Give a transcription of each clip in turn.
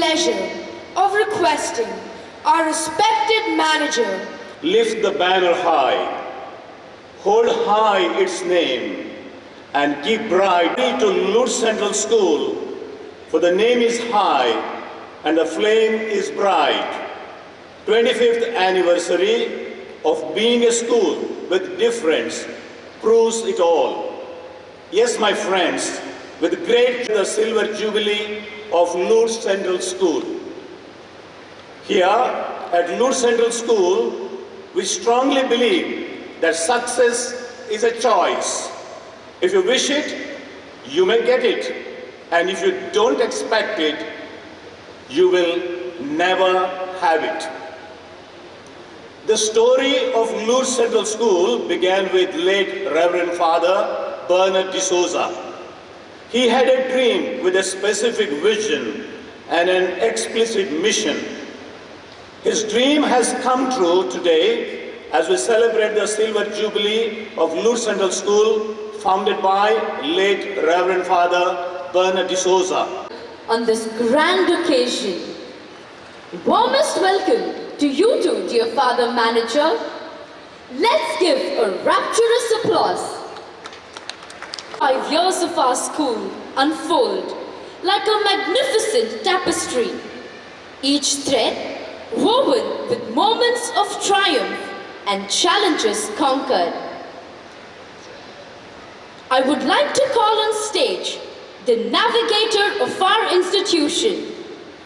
pleasure of requesting our respected manager lift the banner high, hold high its name, and keep bright to Lourdes Central School, for the name is high and the flame is bright. 25th anniversary of being a school with difference proves it all. Yes, my friends, with great the silver jubilee of Lourdes Central School. Here at Lourdes Central School, we strongly believe that success is a choice. If you wish it, you may get it. And if you don't expect it, you will never have it. The story of Lourdes Central School began with late Reverend Father Bernard D'Souza. He had a dream with a specific vision and an explicit mission. His dream has come true today as we celebrate the silver jubilee of Lourdes Central School, founded by late Reverend Father Bernard D'Souza. On this grand occasion, warmest welcome to you too, dear Father Manager. Let's give a rapturous applause. 5 years of our school unfold like a magnificent tapestry, each thread woven with moments of triumph and challenges conquered. I would like to call on stage the navigator of our institution,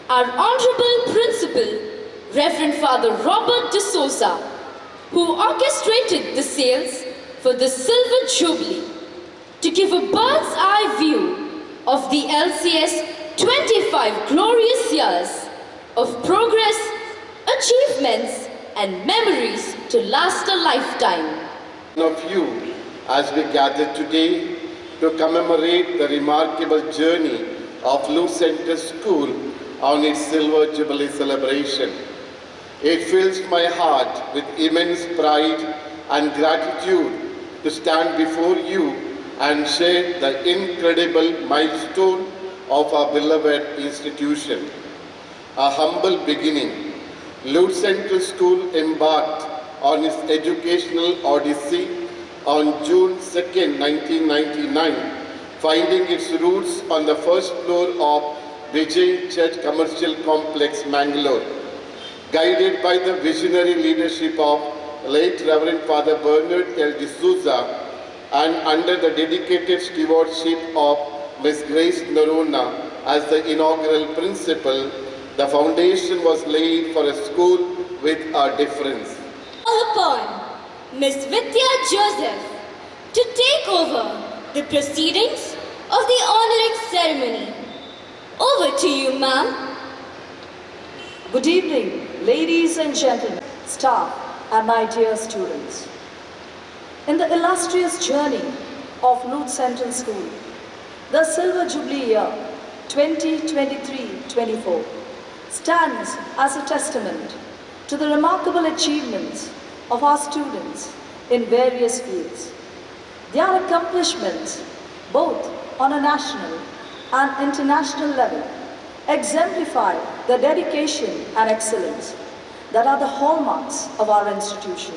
our Honorable Principal, Reverend Father Robert D'Souza, who orchestrated the sales for the Silver Jubilee, to give a bird's eye view of the LCS 25 glorious years of progress, achievements, and memories to last a lifetime. Of you, as we gather today to commemorate the remarkable journey of Lourdes Central School on its Silver Jubilee celebration. It fills my heart with immense pride and gratitude to stand before you and share the incredible milestone of our beloved institution. A humble beginning, Lourdes Central School embarked on its educational odyssey on June 2, 1999, finding its roots on the first floor of Vijay Church Commercial Complex, Mangalore. Guided by the visionary leadership of late Reverend Father Bernard L. D'Souza and under the dedicated stewardship of Ms. Grace Narona as the inaugural principal, the foundation was laid for a school with a difference. Call upon Ms. Vidya Joseph to take over the proceedings of the honoring ceremony. Over to you, ma'am. Good evening, ladies and gentlemen, staff, and my dear students. In the illustrious journey of Lourdes Central School, the Silver Jubilee year 2023-24 stands as a testament to the remarkable achievements of our students in various fields. Their accomplishments, both on a national and international level, exemplify the dedication and excellence that are the hallmarks of our institution.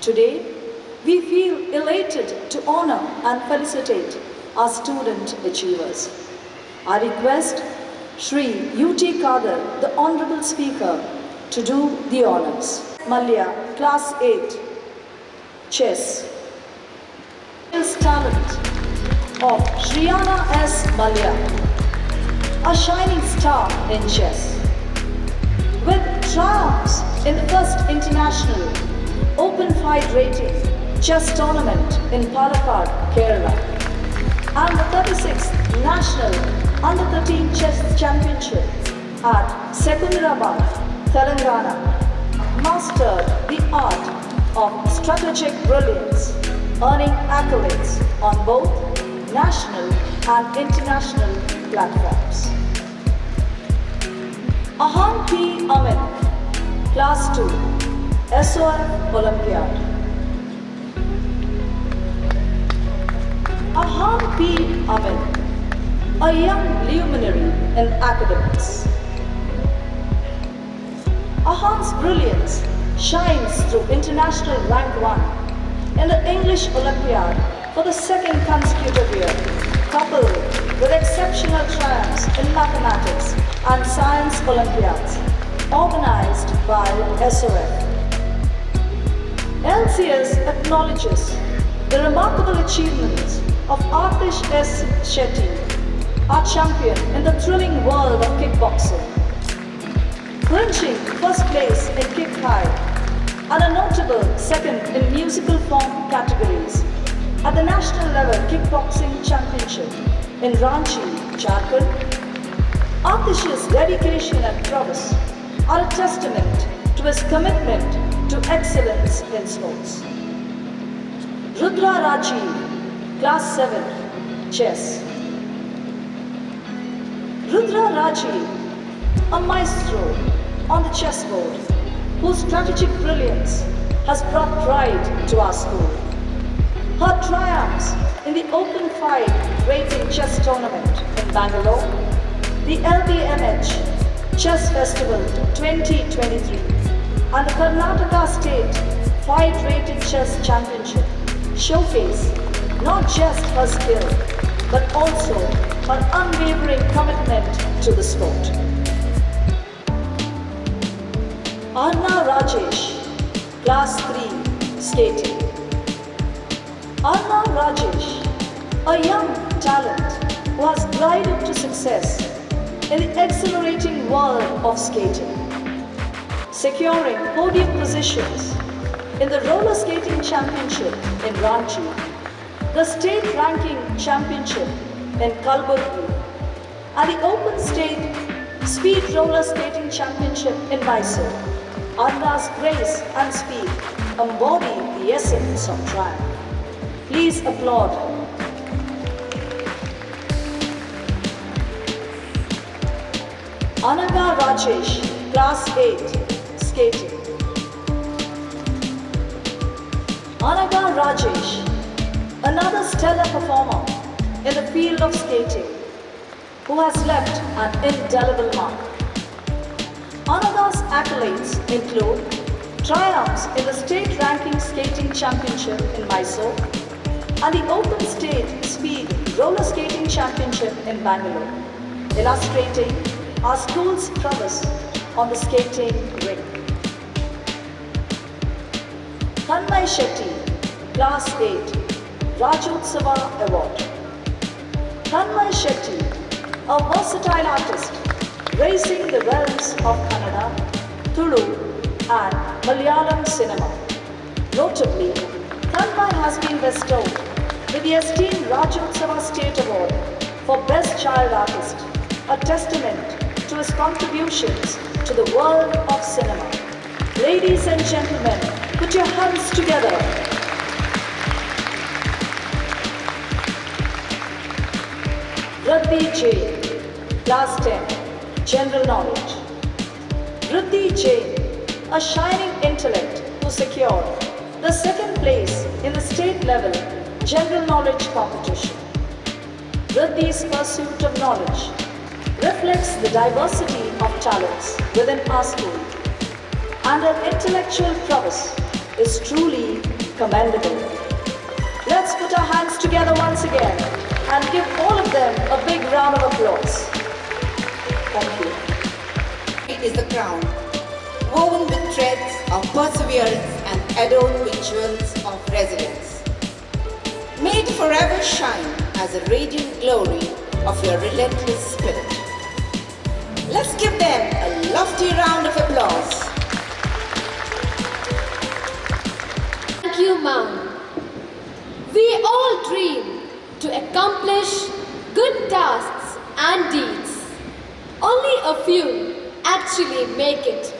Today, we feel elated to honor and felicitate our student achievers. I request Shri U.T. Kadir, the Honorable Speaker, to do the honors. Malya, Class 8, Chess. Talent of Shriyana S. Malya, a shining star in chess. With triumphs in the first international open fight rating chess tournament in Palakkad, Kerala, and the 36th National Under-13 Chess Championship at Secunderabad, Telangana, mastered the art of strategic brilliance, earning accolades on both national and international platforms. Ahan P. Amin, Class 2, SOR Olympiad. Ahan P. Amin, a young luminary in academics, brilliance shines through international rank 1 in the English Olympiad for the second consecutive year, coupled with exceptional triumphs in mathematics and science Olympiads organized by SOF. LCS acknowledges the remarkable achievements of Atish S. Shetty, our champion in the thrilling world of kickboxing, clinching first place in kick high and a notable second in musical form categories at the national level kickboxing championship in Ranchi, Jharkhand. Atish's dedication and prowess are a testament to his commitment to excellence in sports. Rudra Rajiv, Class 7, Chess. Rudra Rajiv, a maestro on the chessboard, whose strategic brilliance has brought pride to our school. Her triumphs in the Open 5 rating chess tournament in Bangalore, the LBMH Chess Festival 2023, and the Karnataka State 5 rated chess championship showcase not just her skill, but also her unwavering commitment to the sport. Arna Rajesh, Class 3, Skating. Arna Rajesh, a young talent who has glided to success in the exhilarating world of skating, securing podium positions in the Roller Skating Championship in Ranchi, the State Ranking Championship in Kalburgi, and the Open State Speed Roller Skating Championship in Mysore. Arna's grace and speed embody the essence of triumph. Please applaud. Anaga Rajesh, Class 8, Skating. Anaga Rajesh, another stellar performer in the field of skating, who has left an indelible mark. Anaga's accolades include triumphs in the State Ranking Skating Championship in Mysore and the Open State Speed Roller Skating Championship in Bangalore, illustrating our school's prowess on the skating rink. Tanmay Shetty, Class 8, Rajotsava Award. Tanmay Shetty, a versatile artist, gracing the realms of Kannada, Tulu and Malayalam cinema. Notably, Tanmay has been bestowed with the esteemed Rajotsava State Award for Best Child Artist, a testament to his contributions to the world of cinema. Ladies and gentlemen, put your hands together. Riddhi Jain, Class 10, General Knowledge. Riddhi Jain, a shining intellect who secured the second place in the state level General Knowledge competition. Riddhi's pursuit of knowledge reflects the diversity of talents within our school, and her intellectual prowess is truly commendable. Let's put our hands together once again and give all of them a big round of applause. Thank you. It is the crown, woven with threads of perseverance and adorned with jewels of resilience. May it forever shine as a radiant glory of your relentless spirit. Let's give them a lofty round of applause. Thank you, ma'am. We all dream to accomplish good tasks and deeds. Only a few actually make it.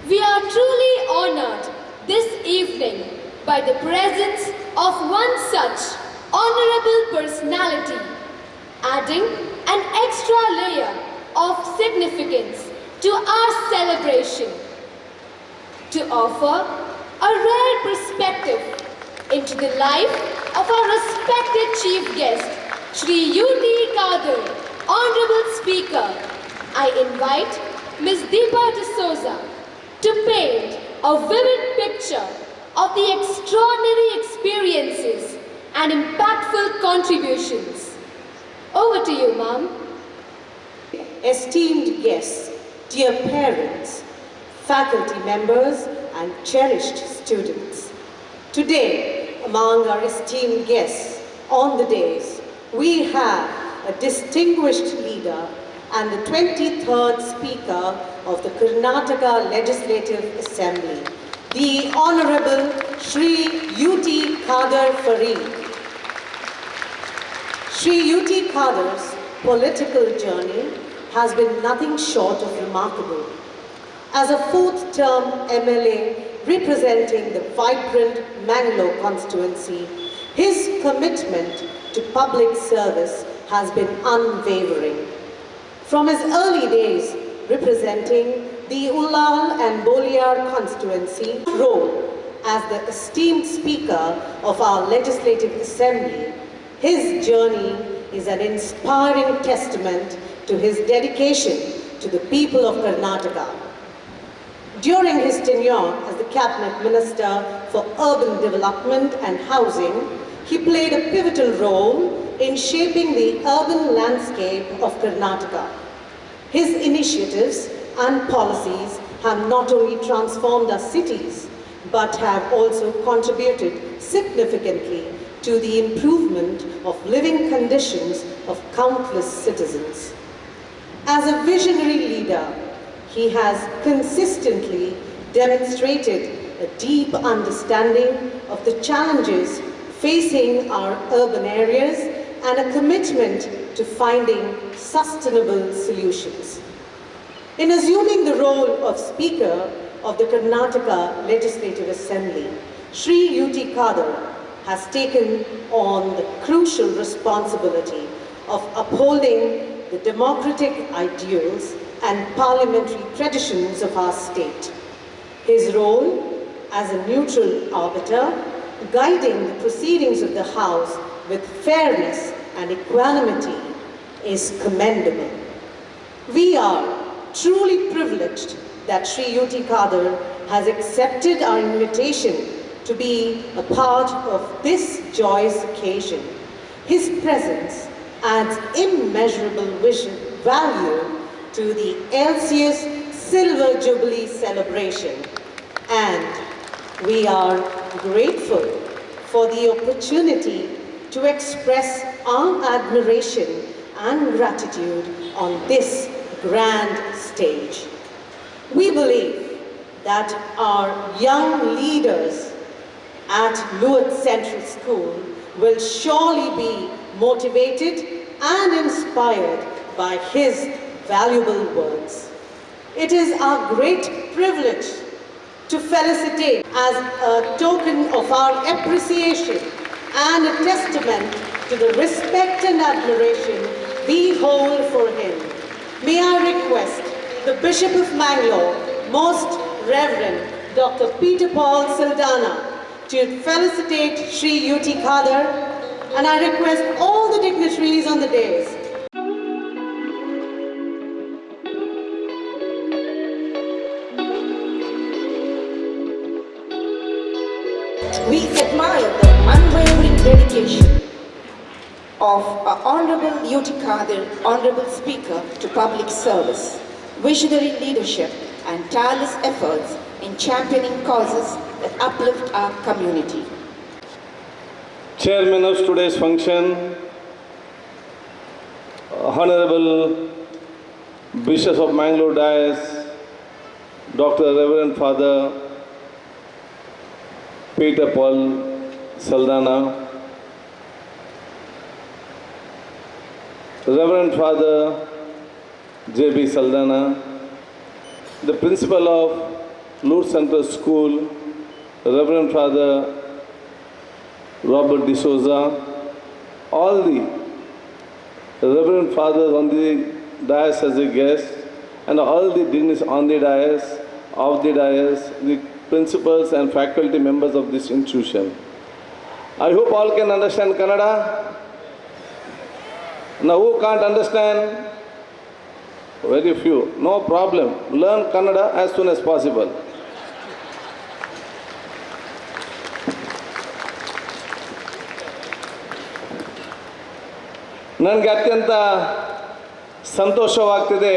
We are truly honored this evening by the presence of one such honorable personality, adding an extra layer of significance to our celebration, to offer a rare perspective into the life of our respected chief guest, Shri U.T. Kadir, Honorable Speaker. I invite Ms. Deepa D'Souza to paint a vivid picture of the extraordinary experiences and impactful contributions. Over to you, Ma'am. Esteemed guests, dear parents, faculty members, and cherished students. Today, among our esteemed guests on the dais, we have a distinguished leader and the 23rd Speaker of the Karnataka Legislative Assembly, the Honorable Shri U.T. Khadar Fareed. Shri U.T. Khadar's political journey has been nothing short of remarkable. As a fourth-term MLA representing the vibrant Mangalore constituency, his commitment to public service has been unwavering. From his early days representing the Ullal and Boliar constituency role as the esteemed Speaker of our Legislative Assembly, his journey is an inspiring testament to his dedication to the people of Karnataka. During his tenure as the Cabinet Minister for Urban Development and Housing, he played a pivotal role in shaping the urban landscape of Karnataka. His initiatives and policies have not only transformed our cities, but have also contributed significantly to the improvement of living conditions of countless citizens. As a visionary leader, he has consistently demonstrated a deep understanding of the challenges facing our urban areas and a commitment to finding sustainable solutions. In assuming the role of Speaker of the Karnataka Legislative Assembly, Shri U.T. Khadar has taken on the crucial responsibility of upholding the democratic ideals and parliamentary traditions of our state. His role as a neutral arbiter, guiding the proceedings of the House with fairness and equanimity, is commendable. We are truly privileged that Shri U.T. Khadar has accepted our invitation to be a part of this joyous occasion. His presence adds immeasurable value to the LCS Silver Jubilee celebration, and we are grateful for the opportunity to express our admiration and gratitude on this grand stage. We believe that our young leaders at Luat Central School will surely be motivated and inspired by his valuable words. It is our great privilege to felicitate as a token of our appreciation and a testament to the respect and admiration we hold for him. May I request the Bishop of Mangalore, Most Reverend Dr. Peter Paul Saldana, to felicitate Shri U.T. Khadar, and I request all the dignitaries on the dais. We admire the unwavering dedication of our Honorable U.T. Khadar, Honorable Speaker, to public service, visionary leadership, and tireless efforts in championing causes that uplift our community. Chairman of today's function, Honorable Bishop of Mangalore Diocese, Dr. Reverend Father Peter Paul Saldana, Reverend Father J.B. Saldana, the Principal of Lourdes Central School, Reverend Father Robert D'Souza, all the Reverend Fathers on the dais as a guest, and all the dignitaries on the dais, off the dais, the principals and faculty members of this institution. I hope all can understand Kannada. Now who can't understand? Very few. No problem. Learn Kannada as soon as possible. ನನಗೆ ಅತ್ಯಂತ ಸಂತೋಷವಾಗ್ತಿದೆ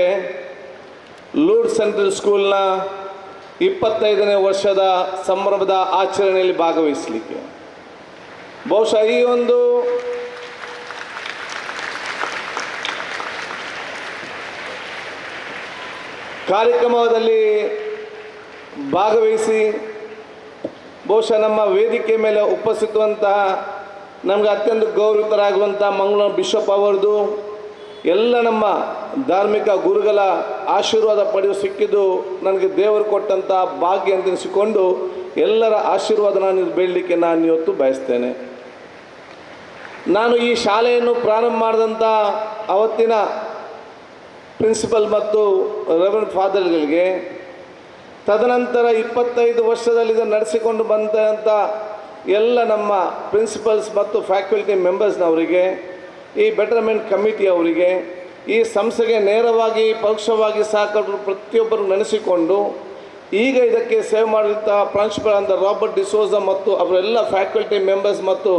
ಲೂರ್ಡ್ central ಸ್ಕೂಲ್ನ 25ನೇ ವರ್ಷದ ಸಂಭ್ರಮದ ಆಚರಣೆಯಲ್ಲಿ ಭಾಗವಹಿಸಲಿಕ್ಕೆ. ಬಹುಶಃ ಈ ಒಂದು ಕಾರ್ಯಕ್ರಮದಲ್ಲಿ ಭಾಗವಹಿಸಿ ಬಹುಶಃ ನಮ್ಮ ವೇದಿಕೆ ಮೇಲೆ ಉಪಸ್ಥಿತವಂತಹ ನಮಗೆ ಅತ್ಯಂತ ಗೌರವಿತರಾಗುವಂಥ ಮಂಗಳೂರು ಬಿಷಪ್ ಅವರದು ಎಲ್ಲ ನಮ್ಮ ಧಾರ್ಮಿಕ ಗುರುಗಳ ಆಶೀರ್ವಾದ ಪಡೆದು ಸಿಕ್ಕಿದ್ದು ನನಗೆ ದೇವರು ಕೊಟ್ಟಂಥ ಭಾಗ್ಯ ಅಂತ ಎನಿಸಿಕೊಂಡು ಎಲ್ಲರ ಆಶೀರ್ವಾದ ನಾನು ಬೇಡಲಿಕ್ಕೆ ನಾನು ಇವತ್ತು ಬಯಸ್ತೇನೆ. ನಾನು ಈ ಶಾಲೆಯನ್ನು ಪ್ರಾರಂಭ ಮಾಡಿದಂಥ ಅವತ್ತಿನ ಪ್ರಿನ್ಸಿಪಲ್ ಮತ್ತು ರೆವರೆಂಡ್ ಫಾದರ್ಗಳಿಗೆ, ತದನಂತರ 25 ವರ್ಷದಲ್ಲಿ ಇದನ್ನು ನಡೆಸಿಕೊಂಡು ಬಂದಂಥ ಎಲ್ಲ ನಮ್ಮ ಪ್ರಿನ್ಸಿಪಲ್ಸ್ ಮತ್ತು ಫ್ಯಾಕಲ್ಟಿ ಮೆಂಬರ್ಸ್ನವರಿಗೆ, ಈ ಬೆಟರ್ಮೆಂಟ್ ಕಮಿಟಿ ಅವರಿಗೆ, ಈ ಸಂಸ್ಥೆಗೆ ನೇರವಾಗಿ ಪರೋಕ್ಷವಾಗಿ ಸಹಕರಿಸಿದ ಪ್ರತಿಯೊಬ್ಬರು ನೆನೆಸಿಕೊಂಡು ಈಗ ಇದಕ್ಕೆ ಸೇವೆ ಮಾಡಿದಂಥ ಪ್ರಾಂಶುಪಾಲ ಅಂತ ರಾಬರ್ಟ್ ಡಿಸೋಜಾ ಮತ್ತು ಅವರೆಲ್ಲ ಫ್ಯಾಕಲ್ಟಿ ಮೆಂಬರ್ಸ್ ಮತ್ತು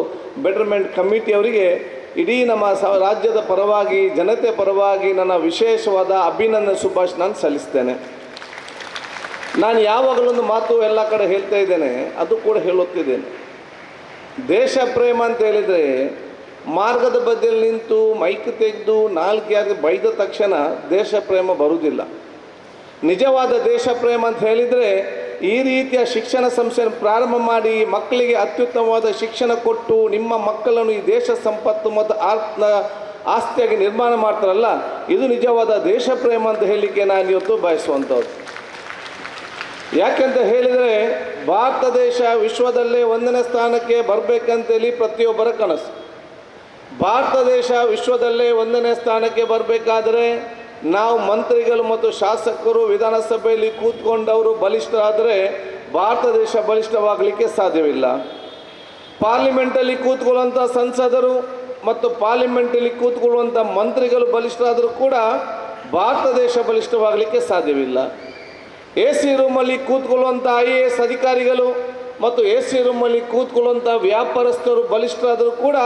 ಬೆಟರ್ಮೆಂಟ್ ಕಮಿಟಿ ಅವರಿಗೆ ಇಡೀ ನಮ್ಮ ರಾಜ್ಯದ ಪರವಾಗಿ, ಜನತೆ ಪರವಾಗಿ ನನ್ನ ವಿಶೇಷವಾದ ಅಭಿನಂದನೆ ಶುಭಾಶಯ ನಾನು ಸಲ್ಲಿಸ್ತೇನೆ. ನಾನು ಯಾವಾಗಲೊಂದು ಮಾತು ಎಲ್ಲ ಕಡೆ ಹೇಳ್ತಾ ಇದ್ದೇನೆ, ಅದು ಕೂಡ ಹೇಳುತ್ತಿದ್ದೇನೆ. ದೇಶ ಪ್ರೇಮ ಅಂತ ಹೇಳಿದರೆ ಮಾರ್ಗದ ಬದಿಯಲ್ಲಿ ನಿಂತು ಮೈಕ್ ತೆಗೆದು ನಾಲ್ಕು ಬೈದ ತಕ್ಷಣ ದೇಶ ಪ್ರೇಮ ಬರುವುದಿಲ್ಲ. ನಿಜವಾದ ದೇಶ ಪ್ರೇಮ ಅಂತ ಹೇಳಿದರೆ ಈ ರೀತಿಯ ಶಿಕ್ಷಣ ಸಂಸ್ಥೆಯನ್ನು ಪ್ರಾರಂಭ ಮಾಡಿ ಮಕ್ಕಳಿಗೆ ಅತ್ಯುತ್ತಮವಾದ ಶಿಕ್ಷಣ ಕೊಟ್ಟು ನಿಮ್ಮ ಮಕ್ಕಳನ್ನು ಈ ದೇಶ ಸಂಪತ್ತು ಮತ್ತು ಆಸ್ತಿಯಾಗಿ ನಿರ್ಮಾಣ ಮಾಡ್ತಾರಲ್ಲ, ಇದು ನಿಜವಾದ ದೇಶ ಪ್ರೇಮ ಅಂತ ಹೇಳಲಿಕ್ಕೆ ನಾನು ಇವತ್ತು ಬಯಸುವಂಥದ್ದು. ಯಾಕೆಂತ ಹೇಳಿದರೆ ಭಾರತ ದೇಶ ವಿಶ್ವದಲ್ಲೇ 1ನೇ ಸ್ಥಾನಕ್ಕೆ ಬರಬೇಕಂತೇಳಿ ಪ್ರತಿಯೊಬ್ಬರ ಕನಸು. ಭಾರತ ದೇಶ ವಿಶ್ವದಲ್ಲೇ 1ನೇ ಸ್ಥಾನಕ್ಕೆ ಬರಬೇಕಾದರೆ ನಾವು ಮಂತ್ರಿಗಳು ಮತ್ತು ಶಾಸಕರು ವಿಧಾನಸಭೆಯಲ್ಲಿ ಕೂತ್ಕೊಂಡವರು ಬಲಿಷ್ಠರಾದರೆ ಭಾರತ ದೇಶ ಬಲಿಷ್ಠವಾಗಲಿಕ್ಕೆ ಸಾಧ್ಯವಿಲ್ಲ. ಪಾರ್ಲಿಮೆಂಟಲ್ಲಿ ಕೂತ್ಕೊಳ್ಳುವಂಥ ಸಂಸದರು ಮತ್ತು ಪಾರ್ಲಿಮೆಂಟಲ್ಲಿ ಕೂತ್ಕೊಳ್ಳುವಂಥ ಮಂತ್ರಿಗಳು ಬಲಿಷ್ಠರಾದರೂ ಕೂಡ ಭಾರತ ದೇಶ ಬಲಿಷ್ಠವಾಗಲಿಕ್ಕೆ ಸಾಧ್ಯವಿಲ್ಲ. AC ರೂಮಲ್ಲಿ ಕೂತ್ಕೊಳ್ಳುವಂಥ IAS ಅಧಿಕಾರಿಗಳು ಮತ್ತು AC ರೂಮಲ್ಲಿ ಕೂತ್ಕೊಳ್ಳುವಂಥ ವ್ಯಾಪಾರಸ್ಥರು ಬಲಿಷ್ಠರಾದರೂ ಕೂಡ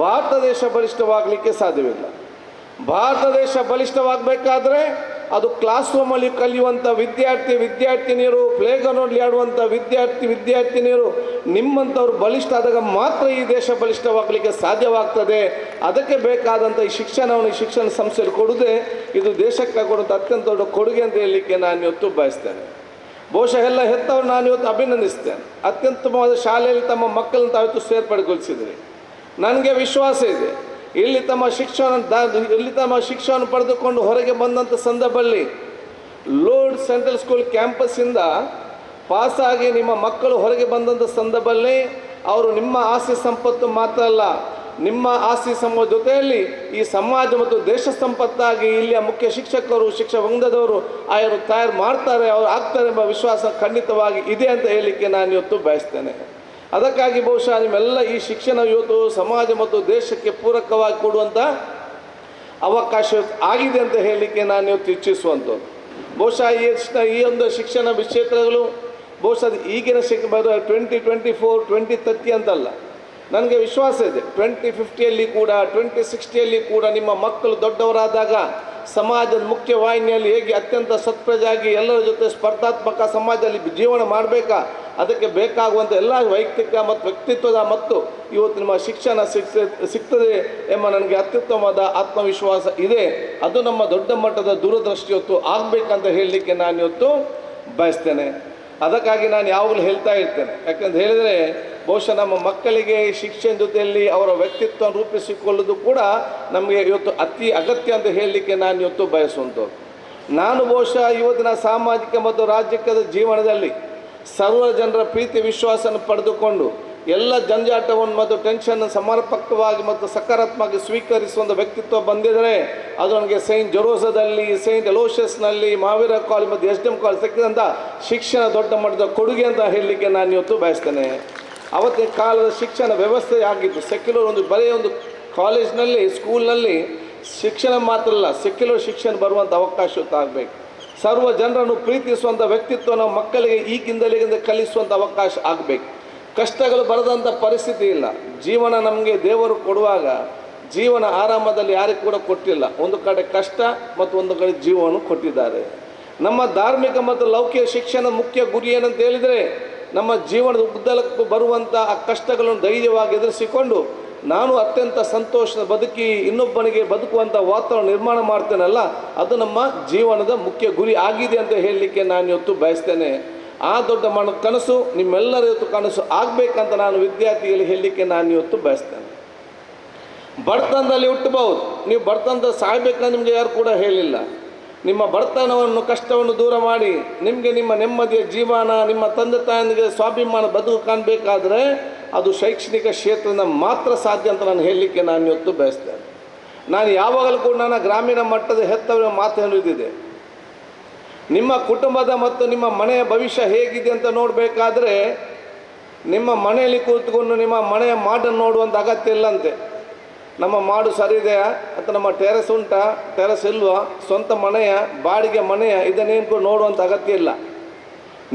ಭಾರತ ದೇಶ ಬಲಿಷ್ಠವಾಗಲಿಕ್ಕೆ ಸಾಧ್ಯವಿಲ್ಲ. ಭಾರತ ದೇಶ ಬಲಿಷ್ಠವಾಗಬೇಕಾದ್ರೆ ಅದು ಕ್ಲಾಸ್ ರೂಮಲ್ಲಿ ಕಲಿಯುವಂಥ ವಿದ್ಯಾರ್ಥಿನಿಯರು, ಪ್ಲೇಗ್ರೌಂಡ್ನಲ್ಲಿ ಆಡುವಂಥ ವಿದ್ಯಾರ್ಥಿನಿಯರು ನಿಮ್ಮಂಥವ್ರು ಬಲಿಷ್ಠ ಆದಾಗ ಮಾತ್ರ ಈ ದೇಶ ಬಲಿಷ್ಠವಾಗಲಿಕ್ಕೆ ಸಾಧ್ಯವಾಗ್ತದೆ. ಅದಕ್ಕೆ ಬೇಕಾದಂಥ ಈ ಶಿಕ್ಷಣವನ್ನು ಈ ಶಿಕ್ಷಣ ಸಂಸ್ಥೆಯಲ್ಲಿ ಕೊಡುವುದೇ ಇದು ದೇಶಕ್ಕೆ ಕೊಡುವಂಥ ಅತ್ಯಂತ ದೊಡ್ಡ ಕೊಡುಗೆ ಅಂತ ಹೇಳಲಿಕ್ಕೆ ನಾನು ಇವತ್ತು ಬಯಸ್ತೇನೆ. ಬಹುಶಃ ಎಲ್ಲ ಹೆತ್ತವರು ನಾನು ಇವತ್ತು ಅಭಿನಂದಿಸ್ತೇನೆ. ಅತ್ಯುತ್ತಮವಾದ ಶಾಲೆಯಲ್ಲಿ ತಮ್ಮ ಮಕ್ಕಳನ್ನು ತಾವಿತ್ತು ಸೇರ್ಪಡೆಗೊಳಿಸಿದ್ರಿ. ನನಗೆ ವಿಶ್ವಾಸ ಇದೆ, ಇಲ್ಲಿ ತಮ್ಮ ಶಿಕ್ಷಣ ಪಡೆದುಕೊಂಡು ಹೊರಗೆ ಬಂದಂಥ ಸಂದರ್ಭದಲ್ಲಿ ಲೂರ್ಡ್ ಸೆಂಟ್ರಲ್ ಸ್ಕೂಲ್ ಕ್ಯಾಂಪಸ್ಸಿಂದ ಪಾಸಾಗಿ ನಿಮ್ಮ ಮಕ್ಕಳು ಹೊರಗೆ ಬಂದಂಥ ಸಂದರ್ಭದಲ್ಲಿ ಅವರು ನಿಮ್ಮ ಆಸ್ತಿ ಸಂಪತ್ತು ಮಾತ್ರ ಅಲ್ಲ, ನಿಮ್ಮ ಆಸ್ತಿ ಜೊತೆಯಲ್ಲಿ ಈ ಸಮಾಜ ಮತ್ತು ದೇಶ ಸಂಪತ್ತಾಗಿ ಇಲ್ಲಿಯ ಮುಖ್ಯ ಶಿಕ್ಷಕರು, ಶಿಕ್ಷಕ ವೃಂದದವರು ಅವರು ತಯಾರು ಮಾಡ್ತಾರೆ, ಅವರು ಆಗ್ತಾರೆ ಎಂಬ ವಿಶ್ವಾಸ ಖಂಡಿತವಾಗಿ ಇದೆ ಅಂತ ಹೇಳಲಿಕ್ಕೆ ನಾನು ಇವತ್ತು ಬಯಸ್ತೇನೆ. ಅದಕ್ಕಾಗಿ ಬಹುಶಃ ನಿಮ್ಮೆಲ್ಲ ಈ ಶಿಕ್ಷಣ ಇವತ್ತು ಸಮಾಜ ಮತ್ತು ದೇಶಕ್ಕೆ ಪೂರಕವಾಗಿ ಕೊಡುವಂಥ ಅವಕಾಶ ಆಗಿದೆ ಅಂತ ಹೇಳಲಿಕ್ಕೆ ನಾನು ಇವತ್ತು ಇಚ್ಛಿಸುವಂಥದ್ದು. ಬಹುಶಃ ಈ ಒಂದು ಶಿಕ್ಷಣ ಕ್ಷೇತ್ರಗಳು ಬಹುಶಃ ಈಗಿನ 2024, 2030 ಅಂತಲ್ಲ, ನನಗೆ ವಿಶ್ವಾಸ ಇದೆ 2050ಯಲ್ಲಿ ಕೂಡ 2060ಯಲ್ಲಿ ಕೂಡ ನಿಮ್ಮ ಮಕ್ಕಳು ದೊಡ್ಡವರಾದಾಗ ಸಮಾಜದ ಮುಖ್ಯ ವಾಹಿನಿಯಲ್ಲಿ ಹೇಗೆ ಅತ್ಯಂತ ಸತ್ಪ್ರಜೆಯಾಗಿ ಎಲ್ಲರ ಜೊತೆ ಸ್ಪರ್ಧಾತ್ಮಕ ಸಮಾಜದಲ್ಲಿ ಜೀವನ ಮಾಡಬೇಕಾ, ಅದಕ್ಕೆ ಬೇಕಾಗುವಂಥ ಎಲ್ಲ ವೈಯಕ್ತಿಕ ಮತ್ತು ವ್ಯಕ್ತಿತ್ವದ ಮತ್ತು ಇವತ್ತು ನಿಮ್ಮ ಶಿಕ್ಷಣ ಸಿಗ್ತದೆ ಎಂಬ ನನಗೆ ಅತ್ಯುತ್ತಮವಾದ ಆತ್ಮವಿಶ್ವಾಸ ಇದೆ. ಅದು ನಮ್ಮ ದೊಡ್ಡ ಮಟ್ಟದ ದೂರದೃಷ್ಟಿ ಇವತ್ತು ಆಗಬೇಕಂತ ಹೇಳಲಿಕ್ಕೆ ನಾನು ಇವತ್ತು ಬಯಸ್ತೇನೆ. ಅದಕ್ಕಾಗಿ ನಾನು ಯಾವಾಗಲೂ ಹೇಳ್ತಾ ಇರ್ತೇನೆ, ಯಾಕಂತ ಹೇಳಿದರೆ ಬಹುಶಃ ನಮ್ಮ ಮಕ್ಕಳಿಗೆ ಶಿಕ್ಷಣ ಜೊತೆಯಲ್ಲಿ ಅವರ ವ್ಯಕ್ತಿತ್ವ ರೂಪಿಸಿಕೊಳ್ಳೋದು ಕೂಡ ನಮಗೆ ಇವತ್ತು ಅತಿ ಅಗತ್ಯ ಅಂತ ಹೇಳಲಿಕ್ಕೆ ನಾನು ಇವತ್ತು ಬಯಸುವಂಥದ್ದು. ನಾನು ಬಹುಶಃ ಇವತ್ತಿನ ಸಾಮಾಜಿಕ ಮತ್ತು ರಾಜಕೀಯದ ಜೀವನದಲ್ಲಿ ಸರ್ವ ಜನರ ಪ್ರೀತಿ ವಿಶ್ವಾಸವನ್ನು ಪಡೆದುಕೊಂಡು ಎಲ್ಲ ಜಂಜಾಟವನ್ನು ಮತ್ತು ಟೆನ್ಷನ್ ಸಮರ್ಪಕವಾಗಿ ಮತ್ತು ಸಕಾರಾತ್ಮಕವಾಗಿ ಸ್ವೀಕರಿಸುವಂಥ ವ್ಯಕ್ತಿತ್ವ ಬಂದಿದ್ದರೆ ಅದು ನನಗೆ ಸೈಂಟ್ ಜೊರೋಸದಲ್ಲಿ, ಸೈಂಟ್ ಅಲೋಷಿಯಸ್ನಲ್ಲಿ, ಮಹಾವೀರ ಕಾಲೇಜ್ ಮತ್ತು SDM ಕಾಲೇಜ್ ಸಿಕ್ಕಿದಂಥ ಶಿಕ್ಷಣ ದೊಡ್ಡ ಮಟ್ಟದ ಕೊಡುಗೆ ಅಂತ ಹೇಳಲಿಕ್ಕೆ ನಾನು ಇವತ್ತು ಬಯಸ್ತೇನೆ. ಅವತ್ತಿನ ಕಾಲದ ಶಿಕ್ಷಣ ವ್ಯವಸ್ಥೆ ಆಗಿದ್ದು ಸೆಕ್ಯುಲರ್ ಬರೀ ಒಂದು ಕಾಲೇಜ್ನಲ್ಲಿ, ಸ್ಕೂಲ್ನಲ್ಲಿ ಶಿಕ್ಷಣ ಮಾತ್ರ ಅಲ್ಲ, ಸೆಕ್ಯುಲರ್ ಶಿಕ್ಷಣ ಬರುವಂಥ ಅವಕಾಶ ಆಗಬೇಕು. ಸರ್ವ ಜನರನ್ನು ಪ್ರೀತಿಸುವಂಥ ವ್ಯಕ್ತಿತ್ವ ನಾವು ಮಕ್ಕಳಿಗೆ ಈಗಿಂದಲೇ ಕಲಿಸುವಂಥ ಅವಕಾಶ ಆಗಬೇಕು. ಕಷ್ಟಗಳು ಬರದಂಥ ಪರಿಸ್ಥಿತಿ ಇಲ್ಲ. ಜೀವನ ನಮಗೆ ದೇವರು ಕೊಡುವಾಗ ಜೀವನ ಆರಂಭದಲ್ಲಿ ಯಾರಿಗೂ ಕೂಡ ಕೊಟ್ಟಿಲ್ಲ. ಒಂದು ಕಡೆ ಕಷ್ಟ ಮತ್ತು ಒಂದು ಕಡೆ ಜೀವವನ್ನು ಕೊಟ್ಟಿದ್ದಾರೆ. ನಮ್ಮ ಧಾರ್ಮಿಕ ಮತ್ತು ಲೌಕಿಕ ಶಿಕ್ಷಣ ಮುಖ್ಯ ಗುರಿ ಏನಂತ ಹೇಳಿದರೆ, ನಮ್ಮ ಜೀವನದ ಉದ್ದಕ್ಕೂ ಬರುವಂಥ ಆ ಕಷ್ಟಗಳನ್ನು ಧೈರ್ಯವಾಗಿ ಎದುರಿಸಿಕೊಂಡು ನಾನು ಅತ್ಯಂತ ಸಂತೋಷದ ಬದುಕಿ ಇನ್ನೊಬ್ಬನಿಗೆ ಬದುಕುವಂಥ ವಾತಾವರಣ ನಿರ್ಮಾಣ ಮಾಡ್ತೇನಲ್ಲ, ಅದು ನಮ್ಮ ಜೀವನದ ಮುಖ್ಯ ಗುರಿ ಆಗಿದೆ ಅಂತ ಹೇಳಲಿಕ್ಕೆ ನಾನು ಇವತ್ತು ಬಯಸ್ತೇನೆ. ಆ ದೊಡ್ಡ ಕನಸು ನಿಮ್ಮೆಲ್ಲರ ಇವತ್ತು ಕನಸು ಆಗಬೇಕಂತ ನಾನು ವಿದ್ಯಾರ್ಥಿಗಳಿಗೆ ಹೇಳಲಿಕ್ಕೆ ನಾನು ಇವತ್ತು ಬಯಸ್ತೇನೆ. ಬಡತನದಲ್ಲಿ ಹುಟ್ಟಬಹುದು, ನೀವು ಬಡತನದಲ್ಲಿ ಸಾಯ್ಬೇಕಂತ ನಿಮಗೆ ಯಾರು ಕೂಡ ಹೇಳಿಲ್ಲ. ನಿಮ್ಮ ಬಡತನವನ್ನು ಕಷ್ಟವನ್ನು ದೂರ ಮಾಡಿ ನಿಮಗೆ ನಿಮ್ಮ ನೆಮ್ಮದಿಯ ಜೀವನ, ನಿಮ್ಮ ತಂದೆ ತಾಯಿಗೆ ಸ್ವಾಭಿಮಾನ ಬದುಕು ಕಾಣಬೇಕಾದ್ರೆ ಅದು ಶೈಕ್ಷಣಿಕ ಕ್ಷೇತ್ರದಿಂದ ಮಾತ್ರ ಸಾಧ್ಯ ಅಂತ ನಾನು ಹೇಳಲಿಕ್ಕೆ ನಾನು ಇವತ್ತು ಬಯಸ್ತೇನೆ. ನಾನು ಯಾವಾಗಲೂ ಕೂಡ ನನ್ನ ಗ್ರಾಮೀಣ ಮಟ್ಟದ ಹೆತ್ತವರ ಮಾತು ಹೇಳಿದ್ದಿದೆ. ನಿಮ್ಮ ಕುಟುಂಬದ ಮತ್ತು ನಿಮ್ಮ ಮನೆಯ ಭವಿಷ್ಯ ಹೇಗಿದೆ ಅಂತ ನೋಡಬೇಕಾದ್ರೆ ನಿಮ್ಮ ಮನೆಯಲ್ಲಿ ಕೂತ್ಕೊಂಡು ನಿಮ್ಮ ಮನೆಯ ಮಾಡನ್ನು ನೋಡುವಂಥ ಅಗತ್ಯ ಇಲ್ಲಂತೆ. ನಮ್ಮ ಮಾಡು ಸರಿ ಇದೆಯಾ ಅಥವಾ ನಮ್ಮ ಟೆರೆಸ್ ಉಂಟಾ, ಟೆರೆಸ್ ಇಲ್ವಾ, ಸ್ವಂತ ಮನೆಯ ಬಾಡಿಗೆ ಮನೆಯ ಇದನ್ನೇನು ನೋಡುವಂಥ ಅಗತ್ಯ ಇಲ್ಲ.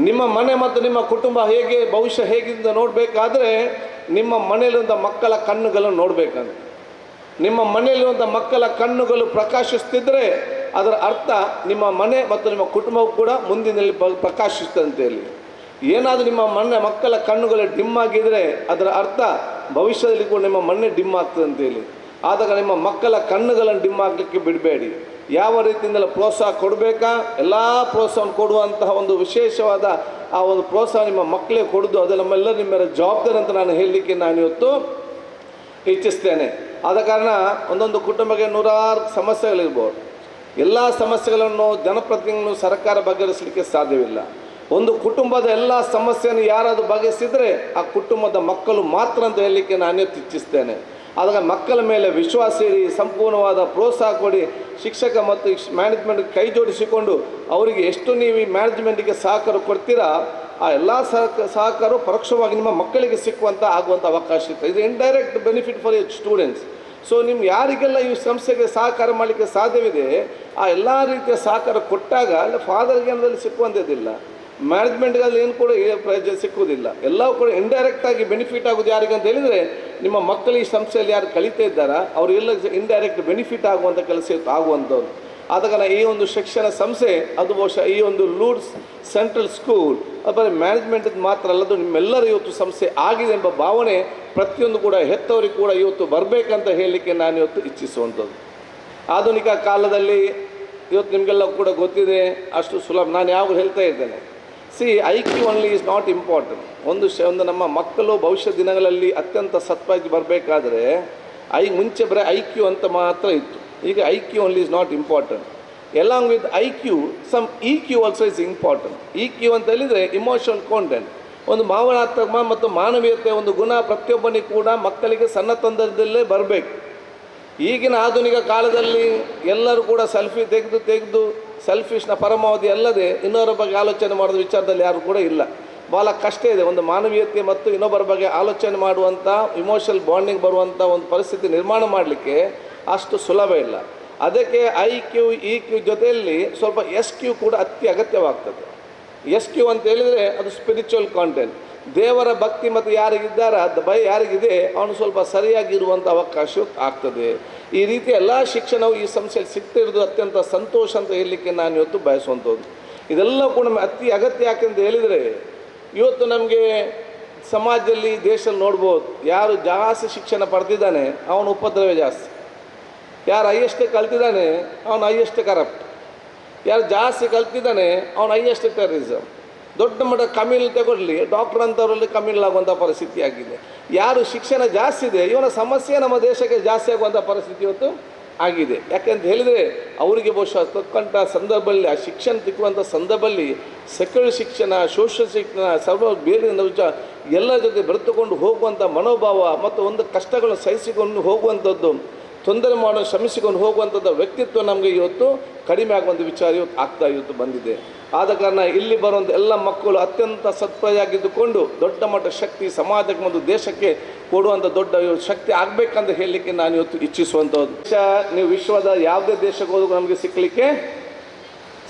ನಿಮ್ಮ ಮನೆ ಮತ್ತು ನಿಮ್ಮ ಕುಟುಂಬ ಹೇಗೆ ಭವಿಷ್ಯ ಹೇಗಿದೆ ನೋಡಬೇಕಾದ್ರೆ ನಿಮ್ಮ ಮನೆಯಲ್ಲಿರುವಂಥ ಮಕ್ಕಳ ಕಣ್ಣುಗಳನ್ನು ನೋಡಬೇಕಂತ. ನಿಮ್ಮ ಮನೆಯಲ್ಲಿರುವಂಥ ಮಕ್ಕಳ ಕಣ್ಣುಗಳು ಪ್ರಕಾಶಿಸ್ತಿದ್ರೆ ಅದರ ಅರ್ಥ ನಿಮ್ಮ ಮನೆ ಮತ್ತು ನಿಮ್ಮ ಕುಟುಂಬವು ಕೂಡ ಮುಂದಿನಲ್ಲಿ ಪ್ರಕಾಶಿಸ್ತದೆ ಅಂತೇಳಿ. ಏನಾದರೂ ನಿಮ್ಮ ಮಕ್ಕಳ ಕಣ್ಣುಗಳು ಡಿಮ್ ಆಗಿದ್ರೆ ಅದರ ಅರ್ಥ ಭವಿಷ್ಯದಲ್ಲಿ ಕೂಡ ನಿಮ್ಮ ಮನೆ ಡಿಮ್ ಆಗ್ತದೆ ಅಂತೇಳಿ. ಆದಾಗ ನಿಮ್ಮ ಮಕ್ಕಳ ಕಣ್ಣುಗಳನ್ನು ಡಿಮ್ ಆಗಲಿಕ್ಕೆ ಬಿಡಬೇಡಿ. ಯಾವ ರೀತಿಯಿಂದಲೂ ಪ್ರೋತ್ಸಾಹ ಕೊಡಬೇಕಾ, ಎಲ್ಲ ಪ್ರೋತ್ಸಾಹವನ್ನು ಕೊಡುವಂತಹ ಒಂದು ವಿಶೇಷವಾದ ಆ ಒಂದು ಪ್ರೋತ್ಸಾಹ ನಿಮ್ಮ ಮಕ್ಕಳಿಗೆ ಕೊಡೋದು ಅದು ನಮ್ಮೆಲ್ಲರ ನಿಮ್ಮೆಲ್ಲ ಜವಾಬ್ದಾರಿ ಅಂತ ನಾನು ಹೇಳಲಿಕ್ಕೆ ನಾನು ಇವತ್ತು ಇಚ್ಛಿಸ್ತೇನೆ. ಆದ ಕಾರಣ ಒಂದೊಂದು ಕುಟುಂಬಕ್ಕೆ ನೂರಾರು ಸಮಸ್ಯೆಗಳಿರ್ಬೋದು. ಎಲ್ಲ ಸಮಸ್ಯೆಗಳನ್ನು ಜನಪ್ರತಿನಿಧಿಗಳು ಸರ್ಕಾರ ಬಗೆಹರಿಸಲಿಕ್ಕೆ ಸಾಧ್ಯವಿಲ್ಲ. ಒಂದು ಕುಟುಂಬದ ಎಲ್ಲ ಸಮಸ್ಯೆಯನ್ನು ಯಾರಾದರೂ ಬಗೆಹರಿಸಿದರೆ ಆ ಕುಟುಂಬದ ಮಕ್ಕಳು ಮಾತ್ರ ಅಂತ ಹೇಳಲಿಕ್ಕೆ ನಾನು ಇಚ್ಛಿಸ್ತೇನೆ. ಆದಾಗ ಮಕ್ಕಳ ಮೇಲೆ ವಿಶ್ವಾಸ ಇಡಿ, ಸಂಪೂರ್ಣವಾದ ಪ್ರೋತ್ಸಾಹ ಕೊಡಿ. ಶಿಕ್ಷಕ ಮತ್ತು ಮ್ಯಾನೇಜ್ಮೆಂಟ್ ಕೈ ಜೋಡಿಸಿಕೊಂಡು ಅವರಿಗೆ ಎಷ್ಟು ನೀವು ಈ ಮ್ಯಾನೇಜ್ಮೆಂಟಿಗೆ ಸಹಕಾರ ಕೊಡ್ತೀರಾ ಆ ಎಲ್ಲ ಸಹಕಾರ ಪರೋಕ್ಷವಾಗಿ ನಿಮ್ಮ ಮಕ್ಕಳಿಗೆ ಸಿಕ್ಕುವಂಥ ಆಗುವಂಥ ಅವಕಾಶ ಇರ್ತದೆ. ಇದು indirect benefit for your students. So ನಿಮ್ಗೆ ಯಾರಿಗೆಲ್ಲ ಈ ಸಂಸ್ಥೆಗೆ ಸಹಕಾರ ಮಾಡಲಿಕ್ಕೆ ಸಾಧ್ಯವಿದೆ ಆ ಎಲ್ಲ ರೀತಿಯ ಸಹಕಾರ ಕೊಟ್ಟಾಗ ಅಲ್ಲಿ ಫಾದರ್ಗೆ ಅನ್ನೋದಲ್ಲಿ ಸಿಕ್ಕುವಂಥದ್ದಿಲ್ಲ, ಮ್ಯಾನೇಜ್ಮೆಂಟ್ಗಳಲ್ಲಿ ಏನು ಕೂಡ ಪ್ರಯೋಜನ ಸಿಕ್ಕುವುದಿಲ್ಲ. ಎಲ್ಲವೂ ಕೂಡ ಇಂಡೈರೆಕ್ಟಾಗಿ ಬೆನಿಫಿಟ್ ಆಗೋದು ಯಾರಿಗೆ ಅಂತ ಹೇಳಿದರೆ ನಿಮ್ಮ ಮಕ್ಕಳು ಈ ಸಂಸ್ಥೆಯಲ್ಲಿ ಯಾರು ಕಲಿತಾ ಇದ್ದಾರಾ ಅವರೆಲ್ಲ ಇಂಡೈರೆಕ್ಟ್ ಬೆನಿಫಿಟ್ ಆಗುವಂಥ ಕೆಲಸ ಆಗುವಂಥವ್ರು. ಆದಾಗ ಈ ಒಂದು ಶಿಕ್ಷಣ ಸಂಸ್ಥೆ ಅದು ಬಹುಶಃ ಈ ಒಂದು ಲೂರ್ಡ್ಸ್ ಸೆಂಟ್ರಲ್ ಸ್ಕೂಲ್ ಬರೀ ಮ್ಯಾನೇಜ್ಮೆಂಟಿದ್ದು ಮಾತ್ರ ಅಲ್ಲದು ನಿಮ್ಮೆಲ್ಲರ ಇವತ್ತು ಸಂಸ್ಥೆ ಆಗಿದೆ ಎಂಬ ಭಾವನೆ ಪ್ರತಿಯೊಂದು ಕೂಡ ಹೆತ್ತವರಿಗೆ ಕೂಡ ಇವತ್ತು ಬರಬೇಕಂತ ಹೇಳಲಿಕ್ಕೆ ನಾನು ಇವತ್ತು ಇಚ್ಛಿಸುವಂಥದ್ದು. ಆಧುನಿಕ ಕಾಲದಲ್ಲಿ ಇವತ್ತು ನಿಮಗೆಲ್ಲ ಕೂಡ ಗೊತ್ತಿದೆ, ಅಷ್ಟು ಸುಲಭ. ನಾನು ಯಾವಾಗ ಹೇಳ್ತಾ ಇದ್ದೇನೆ, IQ only is not important. ಒಂದು ನಮ್ಮ ಮಕ್ಕಳು ಭವಿಷ್ಯ ದಿನಗಳಲ್ಲಿ ಅತ್ಯಂತ ಸತ್ವಾಗಿ ಬರಬೇಕಾದ್ರೆ ಮುಂಚೆ ಬರೀ IQ ಅಂತ ಮಾತ್ರ ಇತ್ತು. ಈಗ IQ only is not important. Along with IQ some EQ also is important. EQ ಅಂತ ಹೇಳಿದರೆ ಇಮೋಷನಲ್ ಕಾಂಟೆಂಟ್, ಒಂದು ಭಾವನಾತ್ಮಕ ಮತ್ತು ಮಾನವೀಯತೆ ಒಂದು ಗುಣ ಪ್ರತಿಯೊಬ್ಬನಿಗೆ ಕೂಡ ಮಕ್ಕಳಿಗೆ ಸಣ್ಣ ತಂದರದಲ್ಲೇ ಬರಬೇಕು. ಈಗಿನ ಆಧುನಿಕ ಕಾಲದಲ್ಲಿ ಎಲ್ಲರೂ ಕೂಡ ಸೆಲ್ಫಿ ತೆಗೆದು ಸೆಲ್ಫಿಶ್ನ ಪರಮಾವಧಿ ಅಲ್ಲದೆ ಇನ್ನೊಬ್ಬರ ಬಗ್ಗೆ ಆಲೋಚನೆ ಮಾಡೋದು ವಿಚಾರದಲ್ಲಿ ಯಾರು ಕೂಡ ಇಲ್ಲ. ಭಾಳ ಕಷ್ಟ ಇದೆ. ಒಂದು ಮಾನವೀಯತೆ ಮತ್ತು ಇನ್ನೊಬ್ಬರ ಬಗ್ಗೆ ಆಲೋಚನೆ ಮಾಡುವಂಥ ಇಮೋಷನಲ್ ಬಾಂಡಿಂಗ್ ಬರುವಂಥ ಒಂದು ಪರಿಸ್ಥಿತಿ ನಿರ್ಮಾಣ ಮಾಡಲಿಕ್ಕೆ ಅಷ್ಟು ಸುಲಭ ಇಲ್ಲ. ಅದಕ್ಕೆ IQ EQ ಜೊತೆಯಲ್ಲಿ ಸ್ವಲ್ಪ SQ ಕೂಡ ಅಗತ್ಯವಾಗ್ತದೆ. SQ ಅಂತ ಹೇಳಿದರೆ ಅದು ಸ್ಪಿರಿಚುವಲ್ ಕಾಂಟೆಂಟ್, ದೇವರ ಭಕ್ತಿ ಮತ್ತು ಯಾರಿಗಿದ್ದಾರೆ ಅದು ಭಯ ಯಾರಿಗಿದೆ ಅವನು ಸ್ವಲ್ಪ ಸರಿಯಾಗಿರುವಂಥ ಅವಕಾಶ ಆಗ್ತದೆ. ಈ ರೀತಿ ಎಲ್ಲ ಶಿಕ್ಷಣವು ಈ ಸಂಸ್ಥೆಯಲ್ಲಿ ಸಿಗ್ತಿರೋದು ಅತ್ಯಂತ ಸಂತೋಷ ಅಂತ ಹೇಳಲಿಕ್ಕೆ ನಾನು ಇವತ್ತು ಬಯಸುವಂಥದ್ದು. ಇದೆಲ್ಲ ಕೂಡ ನಮಗೆ ಅಗತ್ಯ ಯಾಕೆಂತ ಹೇಳಿದರೆ ಇವತ್ತು ನಮಗೆ ಸಮಾಜದಲ್ಲಿ ದೇಶದಲ್ಲಿ ನೋಡ್ಬೋದು, ಯಾರು ಜಾಸ್ತಿ ಶಿಕ್ಷಣ ಪಡೆದಿದ್ದಾನೆ ಅವನು ಉಪದ್ರವ ಜಾಸ್ತಿ, ಯಾರು ಹೈಯೆಸ್ಟ್ ಕಲ್ತಿದ್ದಾನೆ ಅವನು ಹೈಯೆಸ್ಟ್ ಕರಪ್ಟ್, ಯಾರು ಜಾಸ್ತಿ ಕಲ್ತಿದ್ದಾನೆ ಅವನು ಹೈಯೆಸ್ಟ್ ಟೆರರಿಸಮ್. ದೊಡ್ಡ ಮಟ್ಟ ಕಮಿಲ್ ತಗೊಳ್ಳಿ, ಡಾಕ್ಟರ್ ಅಂಥವರಲ್ಲಿ ಕಮಿಲ್ ಆಗುವಂಥ ಪರಿಸ್ಥಿತಿ ಆಗಿದೆ. ಯಾರು ಶಿಕ್ಷಣ ಜಾಸ್ತಿ ಇದೆ ಇವನ ಸಮಸ್ಯೆ ನಮ್ಮ ದೇಶಕ್ಕೆ ಜಾಸ್ತಿ ಆಗುವಂಥ ಪರಿಸ್ಥಿತಿ ಇವತ್ತು ಆಗಿದೆ. ಯಾಕೆಂತ ಹೇಳಿದರೆ ಅವರಿಗೆ ಬಹುಶಃ ತಕ್ಕಂಥ ಸಂದರ್ಭದಲ್ಲಿ ಆ ಶಿಕ್ಷಣ ತಿಕ್ಕುವಂಥ ಸಂದರ್ಭದಲ್ಲಿ ಸೆಕ್ಯುಲರ್ ಶಿಕ್ಷಣ, ಸೋಷಿಯಲ್ ಶಿಕ್ಷಣ, ಸರ್ವ ಬೇರೆ ಎಲ್ಲ ಜೊತೆ ಬೆರೆತುಕೊಂಡು ಹೋಗುವಂಥ ಮನೋಭಾವ ಮತ್ತು ಒಂದು ಕಷ್ಟಗಳನ್ನು ಸಹಿಸಿಕೊಂಡು ಹೋಗುವಂಥದ್ದು, ತೊಂದರೆ ಮಾಡೋ ಶ್ರಮಿಸಿಕೊಂಡು ಹೋಗುವಂಥದ್ದು ವ್ಯಕ್ತಿತ್ವ ನಮಗೆ ಇವತ್ತು ಕಡಿಮೆ ಆಗುವಂಥ ವಿಚಾರ ಇವತ್ತು ಬಂದಿದೆ. ಆದ ಕಾರಣ ಇಲ್ಲಿ ಬರುವಂಥ ಎಲ್ಲ ಮಕ್ಕಳು ಅತ್ಯಂತ ಸತ್ಪ್ರಯಾಗಿದ್ದುಕೊಂಡು ದೊಡ್ಡ ಮಟ್ಟ ಶಕ್ತಿ ಸಮಾಜಕ್ಕೆ ಮತ್ತು ದೇಶಕ್ಕೆ ಕೊಡುವಂಥ ದೊಡ್ಡ ಶಕ್ತಿ ಆಗಬೇಕಂತ ಹೇಳಲಿಕ್ಕೆ ನಾನು ಇವತ್ತು ಇಚ್ಛಿಸುವಂಥದ್ದು. ನೀವು ವಿಶ್ವದ ಯಾವುದೇ ದೇಶಕ್ಕೆ ಹೋದರೂ ನಮಗೆ ಸಿಕ್ಕಲಿಕ್ಕೆ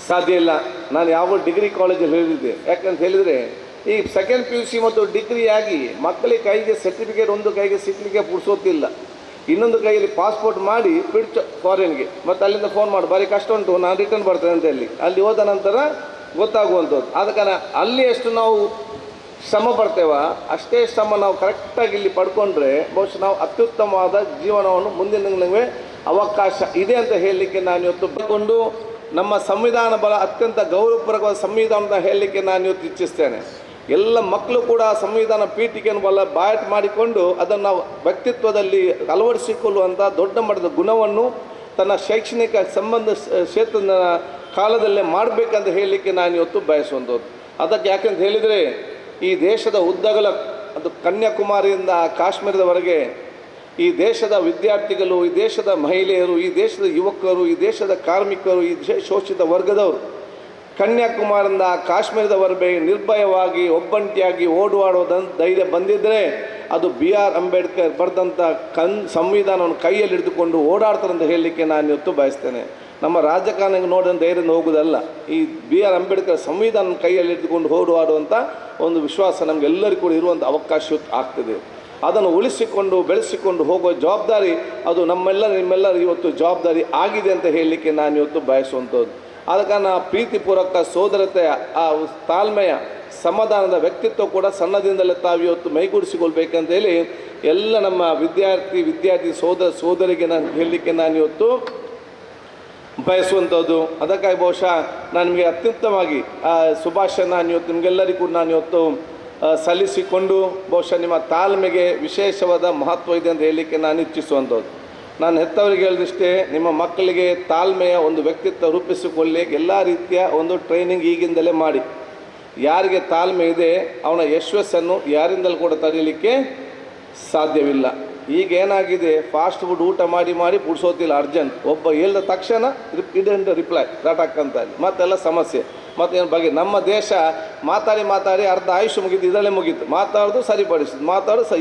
ಸಾಧ್ಯ ಇಲ್ಲ. ನಾನು ಯಾವ ಡಿಗ್ರಿ ಕಾಲೇಜಲ್ಲಿ ಹೇಳಿದ್ದೆ, ಯಾಕಂತ ಹೇಳಿದರೆ ಈ ಸೆಕೆಂಡ್ PUC ಮತ್ತು ಡಿಗ್ರಿ ಆಗಿ ಮಕ್ಕಳಿಗೆ ಕೈಗೆ ಸರ್ಟಿಫಿಕೇಟ್ ಒಂದು ಕೈಗೆ ಸಿಕ್ಕಲಿಕ್ಕೆ ಪುಡ್ಸೋತಿಲ್ಲ. ಇನ್ನೊಂದು ಕೈಯಲ್ಲಿ ಪಾಸ್ಪೋರ್ಟ್ ಮಾಡಿ ಬಿಡ್ತು ಫಾರಿನ್ಗೆ, ಮತ್ತು ಅಲ್ಲಿಂದ ಫೋನ್ ಮಾಡಿ ಭಾರಿ ಕಷ್ಟ ಉಂಟು ನಾನು ರಿಟರ್ನ್ ಬರ್ತೇನೆ ಅಂತ ಹೇಳಿ ಅಲ್ಲಿ ಹೋದ ನಂತರ ಗೊತ್ತಾಗುವಂಥದ್ದು. ಆದ ಕಾರಣ ಅಲ್ಲಿ ಎಷ್ಟು ನಾವು ಶ್ರಮ ಪಡ್ತೇವ ಅಷ್ಟೇ ಶ್ರಮ ನಾವು ಕರೆಕ್ಟಾಗಿ ಇಲ್ಲಿ ಪಡ್ಕೊಂಡ್ರೆ ಬಹುಶಃ ನಾವು ಅತ್ಯುತ್ತಮವಾದ ಜೀವನವನ್ನು ಮುಂದಿನ ನಮಗೆ ಅವಕಾಶ ಇದೆ ಅಂತ ಹೇಳಲಿಕ್ಕೆ ನಾನು ಇವತ್ತು ಬಂದು ನಮ್ಮ ಸಂವಿಧಾನ ಬಲ ಅತ್ಯಂತ ಗೌರವಪೂರ್ವಕವಾದ ಸಂವಿಧಾನ ಅಂತ ಹೇಳಲಿಕ್ಕೆ ನಾನು ಇವತ್ತು ಇಚ್ಛಿಸ್ತೇನೆ. ಎಲ್ಲ ಮಕ್ಕಳು ಕೂಡ ಸಂವಿಧಾನ ಪೀಠಿಕೆಯನ್ನು ಬಲ ಬಾಯ್ಟ್ ಮಾಡಿಕೊಂಡು ಅದನ್ನು ನಾವು ವ್ಯಕ್ತಿತ್ವದಲ್ಲಿ ಅಳವಡಿಸಿಕೊಳ್ಳುವಂಥ ದೊಡ್ಡ ಮಟ್ಟದ ಗುಣವನ್ನು ತನ್ನ ಶೈಕ್ಷಣಿಕ ಸಂಬಂಧ ಕ್ಷೇತ್ರದ ಕಾಲದಲ್ಲೇ ಮಾಡಬೇಕಂತ ಹೇಳಲಿಕ್ಕೆ ನಾನು ಇವತ್ತು ಬಯಸುವಂಥದ್ದು. ಅದಕ್ಕೆ ಯಾಕೆಂತ ಹೇಳಿದರೆ ಈ ದೇಶದ ಉದ್ದಗಲ ಅದು ಕನ್ಯಾಕುಮಾರಿಯಿಂದ ಕಾಶ್ಮೀರದವರೆಗೆ ಈ ದೇಶದ ವಿದ್ಯಾರ್ಥಿಗಳು, ಈ ದೇಶದ ಮಹಿಳೆಯರು, ಈ ದೇಶದ ಯುವಕರು, ಈ ದೇಶದ ಕಾರ್ಮಿಕರು, ಈ ಶೋಷಿತ ವರ್ಗದವರು ಕನ್ಯಾಕುಮಾರಿಯಿಂದ ಕಾಶ್ಮೀರದವರೆಗೆ ನಿರ್ಭಯವಾಗಿ ಒಬ್ಬಂಟಿಯಾಗಿ ಓಡಾಡೋದಂತ ಧೈರ್ಯ ಬಂದಿದ್ದರೆ ಅದು B.R. ಅಂಬೇಡ್ಕರ್ ಬರೆದಂಥ ಸಂವಿಧಾನವನ್ನು ಕೈಯಲ್ಲಿ ಹಿಡಿದುಕೊಂಡು ಓಡಾಡ್ತಾರೆ ಅಂತ ಹೇಳಲಿಕ್ಕೆ ನಾನು ಇವತ್ತು ಬಯಸ್ತೇನೆ. ನಮ್ಮ ರಾಜಕಾರಣಿಗೆ ನೋಡಿದ ಧೈರ್ಯದಿಂದ ಹೋಗೋದಲ್ಲ, ಈ B.R. ಅಂಬೇಡ್ಕರ್ ಸಂವಿಧಾನ ಕೈಯಲ್ಲಿ ಹಿಡಿದುಕೊಂಡು ಓಡಾಡುವಂಥ ಒಂದು ವಿಶ್ವಾಸ ನಮಗೆಲ್ಲರಿಗೂ ಕೂಡ ಇರುವಂಥ ಅವಕಾಶ ಆಗ್ತದೆ. ಅದನ್ನು ಉಳಿಸಿಕೊಂಡು ಬೆಳೆಸಿಕೊಂಡು ಹೋಗೋ ಜವಾಬ್ದಾರಿ ಅದು ನಿಮ್ಮೆಲ್ಲರ ಇವತ್ತು ಜವಾಬ್ದಾರಿ ಆಗಿದೆ ಅಂತ ಹೇಳಲಿಕ್ಕೆ ನಾನು ಇವತ್ತು ಬಯಸುವಂಥದ್ದು. ಆದ ಕಾರಣ ಪ್ರೀತಿಪೂರ್ವಕ ಸೋದರತೆಯ ಆ ತಾಳ್ಮೆಯ ಸಮಾಧಾನದ ವ್ಯಕ್ತಿತ್ವ ಕೂಡ ಸಣ್ಣದಿಂದಲೇ ತಾವು ಇವತ್ತು ಮೈಗೂಡಿಸಿಕೊಳ್ಬೇಕಂತ ಹೇಳಿ ಎಲ್ಲ ನಮ್ಮ ವಿದ್ಯಾರ್ಥಿ ಸೋದರಿಗೆ ನಾನು ಹೇಳಲಿಕ್ಕೆ ನಾನು ಇವತ್ತು ಬಯಸುವಂಥದ್ದು. ಅದಕ್ಕಾಗಿ ಬಹುಶಃ ನಾನು ನಿಮಗೆ ಅತ್ಯುತ್ತಮವಾಗಿ ಶುಭಾಶಯ ನಾನು ಇವತ್ತು ನಿಮಗೆಲ್ಲರಿಗೂ ನಾನು ಇವತ್ತು ಸಲ್ಲಿಸಿಕೊಂಡು ಬಹುಶಃ ನಿಮ್ಮ ತಾಳ್ಮೆಗೆ ವಿಶೇಷವಾದ ಮಹತ್ವ ಇದೆ ಅಂತ ಹೇಳಲಿಕ್ಕೆ ನಾನು ಇಚ್ಛಿಸುವಂಥದ್ದು. ನಾನು ಹೆತ್ತವರಿಗೆ ಹೇಳಿದಷ್ಟೇ, ನಿಮ್ಮ ಮಕ್ಕಳಿಗೆ ತಾಳ್ಮೆಯ ಒಂದು ವ್ಯಕ್ತಿತ್ವ ರೂಪಿಸಿಕೊಳ್ಳಿ ಎಲ್ಲ ರೀತಿಯ ಒಂದು ಟ್ರೈನಿಂಗ್ ಈಗಿಂದಲೇ ಮಾಡಿ. ಯಾರಿಗೆ ತಾಳ್ಮೆ ಇದೆ ಅವನ ಯಶಸ್ಸನ್ನು ಯಾರಿಂದಲೂ ಕೂಡ ತಡೆಯಲಿಕ್ಕೆ ಸಾಧ್ಯವಿಲ್ಲ. ಈಗೇನಾಗಿದೆ, ಫಾಸ್ಟ್ ಫುಡ್ ಊಟ ಮಾಡಿ ಪುಡ್ಸೋತಿಲ್ಲ ಅರ್ಜೆಂಟ್, ಒಬ್ಬ ಹೇಳಿದ ತಕ್ಷಣ ರಿಪ್ಲೈ ರಾಟಾಕಂತ ಮತ್ತೆಲ್ಲ ಸಮಸ್ಯೆ. ಮತ್ತೇನು ಬಗ್ಗೆ ನಮ್ಮ ದೇಶ ಮಾತಾಡಿ ಅರ್ಧ ಆಯುಷ್ಯ ಮುಗಿದು ಇದರಲ್ಲೇ ಮುಗೀತು, ಮಾತಾಡೋದು ಸರಿಪಡಿಸಿದ್ದು,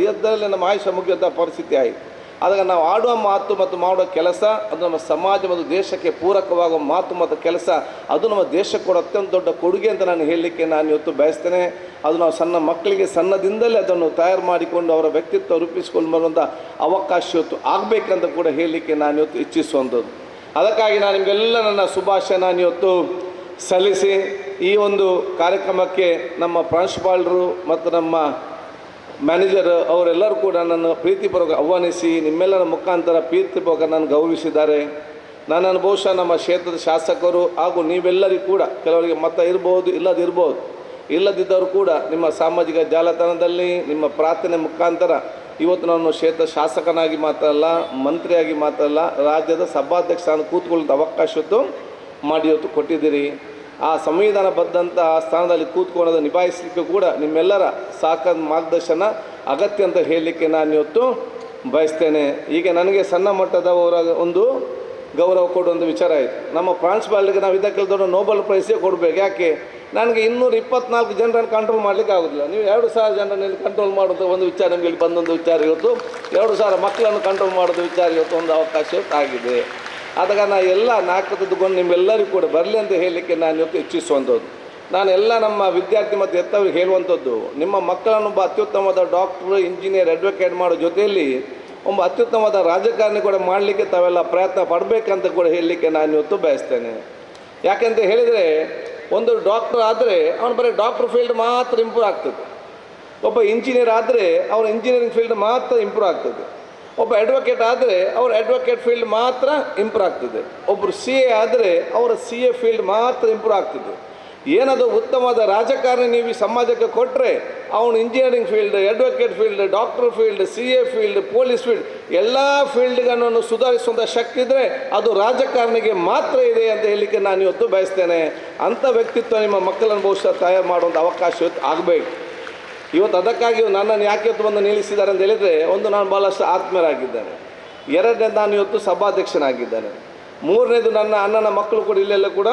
ಇದರಲ್ಲೇ ನಮ್ಮ ಆಯುಷ್ಯ ಮುಗಿಯುವಂಥ ಪರಿಸ್ಥಿತಿ ಆಯಿತು. ಅದಕ್ಕೆ ನಾವು ಆಡುವ ಮಾತು ಮತ್ತು ಮಾಡುವ ಕೆಲಸ ಅದು ನಮ್ಮ ಸಮಾಜ ಮತ್ತು ದೇಶಕ್ಕೆ ಪೂರಕವಾಗುವ ಮಾತು ಮತ್ತು ಕೆಲಸ ಅದು ನಮ್ಮ ದೇಶಕ್ಕೆ ಕೂಡ ಅತ್ಯಂತ ದೊಡ್ಡ ಕೊಡುಗೆ ಅಂತ ನಾನು ಹೇಳಲಿಕ್ಕೆ ನಾನು ಇವತ್ತು ಬಯಸ್ತೇನೆ. ಅದು ನಾವು ಸಣ್ಣ ಮಕ್ಕಳಿಗೆ ಸಣ್ಣದಿಂದಲೇ ಅದನ್ನು ತಯಾರು ಮಾಡಿಕೊಂಡು ಅವರ ವ್ಯಕ್ತಿತ್ವ ರೂಪಿಸಿಕೊಂಡು ಬರುವಂಥ ಅವಕಾಶ ಇವತ್ತು ಆಗಬೇಕಂತ ಕೂಡ ಹೇಳಲಿಕ್ಕೆ ನಾನು ಇವತ್ತು ಇಚ್ಛಿಸುವಂಥದ್ದು. ಅದಕ್ಕಾಗಿ ನಾನು ನಿಮಗೆಲ್ಲ ನನ್ನ ಶುಭಾಶಯ ನಾನು ಇವತ್ತು ಸಲ್ಲಿಸಿ ಈ ಒಂದು ಕಾರ್ಯಕ್ರಮಕ್ಕೆ ನಮ್ಮ ಪ್ರಾಂಶುಪಾಲರು ಮತ್ತು ನಮ್ಮ ಮ್ಯಾನೇಜರ್ ಅವರೆಲ್ಲರೂ ಕೂಡ ನನ್ನ ಪ್ರೀತಿಪೂರ್ವಕ ಆಹ್ವಾನಿಸಿ ನಿಮ್ಮೆಲ್ಲರ ಮುಖಾಂತರ ಪ್ರೀತಿಪೂರ್ವಕ ನಾನು ಗೌರವಿಸಿದ್ದಾರೆ. ನನ್ನನ್ನು ಬಹುಶಃ ನಮ್ಮ ಕ್ಷೇತ್ರದ ಶಾಸಕರು ಹಾಗೂ ನೀವೆಲ್ಲರಿಗೂ ಕೂಡ ಕೆಲವರಿಗೆ ಮತ ಇರ್ಬೋದು ಇಲ್ಲದಿದ್ದವರು ಕೂಡ ನಿಮ್ಮ ಸಾಮಾಜಿಕ ಜಾಲತಾಣದಲ್ಲಿ ನಿಮ್ಮ ಪ್ರಾರ್ಥನೆ ಮುಖಾಂತರ ಇವತ್ತು ನಾನು ಕ್ಷೇತ್ರ ಶಾಸಕನಾಗಿ ಮಾತ್ರಲ್ಲ, ಮಂತ್ರಿಯಾಗಿ ಮಾತ್ರಲ್ಲ, ರಾಜ್ಯದ ಸಭಾಧ್ಯಕ್ಷ ಕೂತ್ಕೊಳ್ಳುವಂಥ ಅವಕಾಶತ್ತು ಮಾಡಿ ಇವತ್ತು ಕೊಟ್ಟಿದ್ದೀರಿ. ಆ ಸಂವಿಧಾನಬದ್ಧಂಥ ಸ್ಥಾನದಲ್ಲಿ ಕೂತ್ಕೊಳ್ಳೋದು ನಿಭಾಯಿಸಲಿಕ್ಕೆ ಕೂಡ ನಿಮ್ಮೆಲ್ಲರ ಸಾಕಾದ ಮಾರ್ಗದರ್ಶನ ಅಗತ್ಯ ಅಂತ ಹೇಳಲಿಕ್ಕೆ ನಾನು ಇವತ್ತು ಬಯಸ್ತೇನೆ. ಈಗ ನನಗೆ ಸಣ್ಣ ಮಟ್ಟದವರ ಒಂದು ಗೌರವ ಕೊಡುವಂಥ ವಿಚಾರ ಆಯಿತು. ನಮ್ಮ ಪ್ರಾಂಶುಪಾಲರಿಗೆ ನಾವು ಇದಕ್ಕೆ ದೊಡ್ಡ ನೋಬೆಲ್ ಪ್ರೈಸೇ ಕೊಡಬೇಕು. ಯಾಕೆ, ನನಗೆ 224 ಜನರನ್ನು ಕಂಟ್ರೋಲ್ ಮಾಡಲಿಕ್ಕೆ ಆಗೋದಿಲ್ಲ. ನೀವು 2000 ಜನರನ್ನು ಕಂಟ್ರೋಲ್ ಮಾಡುವಂಥ ಒಂದು ವಿಚಾರ ನಿಮಗೆ ಇಲ್ಲಿ ಬಂದೊಂದು ವಿಚಾರ ಇವತ್ತು 2000 ಮಕ್ಕಳನ್ನು ಕಂಟ್ರೋಲ್ ಮಾಡೋದು ವಿಚಾರ ಇವತ್ತು ಒಂದು ಅವಕಾಶ ಆಗಿದೆ. ಆದ ಕಾರಣ ಎಲ್ಲ ನಾಲ್ಕದದ್ದು ನಿಮ್ಮೆಲ್ಲರಿಗೂ ಕೂಡ ಬರಲಿ ಅಂತ ಹೇಳಲಿಕ್ಕೆ ನಾನು ಇವತ್ತು ಇಚ್ಛಿಸುವಂಥದ್ದು. ನಾನೆಲ್ಲ ನಮ್ಮ ವಿದ್ಯಾರ್ಥಿ ಮತ್ತು ಹೆತ್ತವರಿಗೆ ಹೇಳುವಂಥದ್ದು, ನಿಮ್ಮ ಮಕ್ಕಳನ್ನು ಒಬ್ಬ ಅತ್ಯುತ್ತಮವಾದ ಡಾಕ್ಟ್ರು, ಇಂಜಿನಿಯರ್, ಅಡ್ವೊಕೇಟ್ ಮಾಡೋ ಜೊತೆಯಲ್ಲಿ ಒಬ್ಬ ಅತ್ಯುತ್ತಮವಾದ ರಾಜಕಾರಣಿ ಕೂಡ ಮಾಡಲಿಕ್ಕೆ ತಾವೆಲ್ಲ ಪ್ರಯತ್ನ ಪಡಬೇಕಂತ ಕೂಡ ಹೇಳಲಿಕ್ಕೆ ನಾನು ಇವತ್ತು ಬಯಸ್ತೇನೆ. ಯಾಕೆಂತ ಹೇಳಿದರೆ, ಒಂದು ಡಾಕ್ಟರ್ ಆದರೆ ಅವನು ಬರೀ ಡಾಕ್ಟರ್ ಫೀಲ್ಡ್ ಮಾತ್ರ ಇಂಪ್ರೂವ್ ಆಗ್ತದೆ. ಒಬ್ಬ ಇಂಜಿನಿಯರ್ ಆದರೆ ಅವರ ಇಂಜಿನಿಯರಿಂಗ್ ಫೀಲ್ಡ್ ಮಾತ್ರ ಇಂಪ್ರೂವ್ ಆಗ್ತದೆ. ಒಬ್ಬ ಅಡ್ವೊಕೇಟ್ ಆದರೆ ಅವರ ಅಡ್ವೊಕೇಟ್ ಫೀಲ್ಡ್ ಮಾತ್ರ ಇಂಪ್ರೂವ್ ಆಗ್ತದೆ. ಒಬ್ಬರು CA ಆದರೆ ಅವರ CA ಫೀಲ್ಡ್ ಮಾತ್ರ ಇಂಪ್ರೂವ್ ಆಗ್ತದೆ. ಏನದು ಉತ್ತಮವಾದ ರಾಜಕಾರಣಿ ನೀವು ಈ ಸಮಾಜಕ್ಕೆ ಕೊಟ್ಟರೆ ಅವನು engineering field, advocate field, doctor field, CA field, police field ಎಲ್ಲ ಫೀಲ್ಡ್ಗಳನ್ನು ಸುಧಾರಿಸುವಂಥ ಶಕ್ತಿ ಇದ್ದರೆ ಅದು ರಾಜಕಾರಣಿಗೆ ಮಾತ್ರ ಇದೆ ಅಂತ ಹೇಳಲಿಕ್ಕೆ ನಾನು ಇವತ್ತು ಬಯಸ್ತೇನೆ. ಅಂಥ ವ್ಯಕ್ತಿತ್ವ ನಿಮ್ಮ ಮಕ್ಕಳನ್ನು ಬಹುಶಃ ತಯಾರು ಮಾಡುವಂಥ ಅವಕಾಶ ಇವತ್ತು ಆಗಬೇಕು. ಇವತ್ತು ಅದಕ್ಕಾಗಿ ನನ್ನನ್ನು ಯಾಕೆ ಇವತ್ತು ಬಂದು ನಿಲ್ಲಿಸಿದ್ದಾರೆ ಅಂತ ಹೇಳಿದರೆ, ಒಂದು ನಾನು ಭಾಳಷ್ಟು ಆತ್ಮೀಯರಾಗಿದ್ದೇನೆ, ಎರಡನೇದು ನಾನು ಇವತ್ತು ಸಭಾಧ್ಯಕ್ಷನಾಗಿದ್ದೇನೆ, ಮೂರನೇದು ನನ್ನ ಅಣ್ಣನ ಮಕ್ಕಳು ಕೂಡ ಇಲ್ಲೆಲ್ಲ ಕೂಡ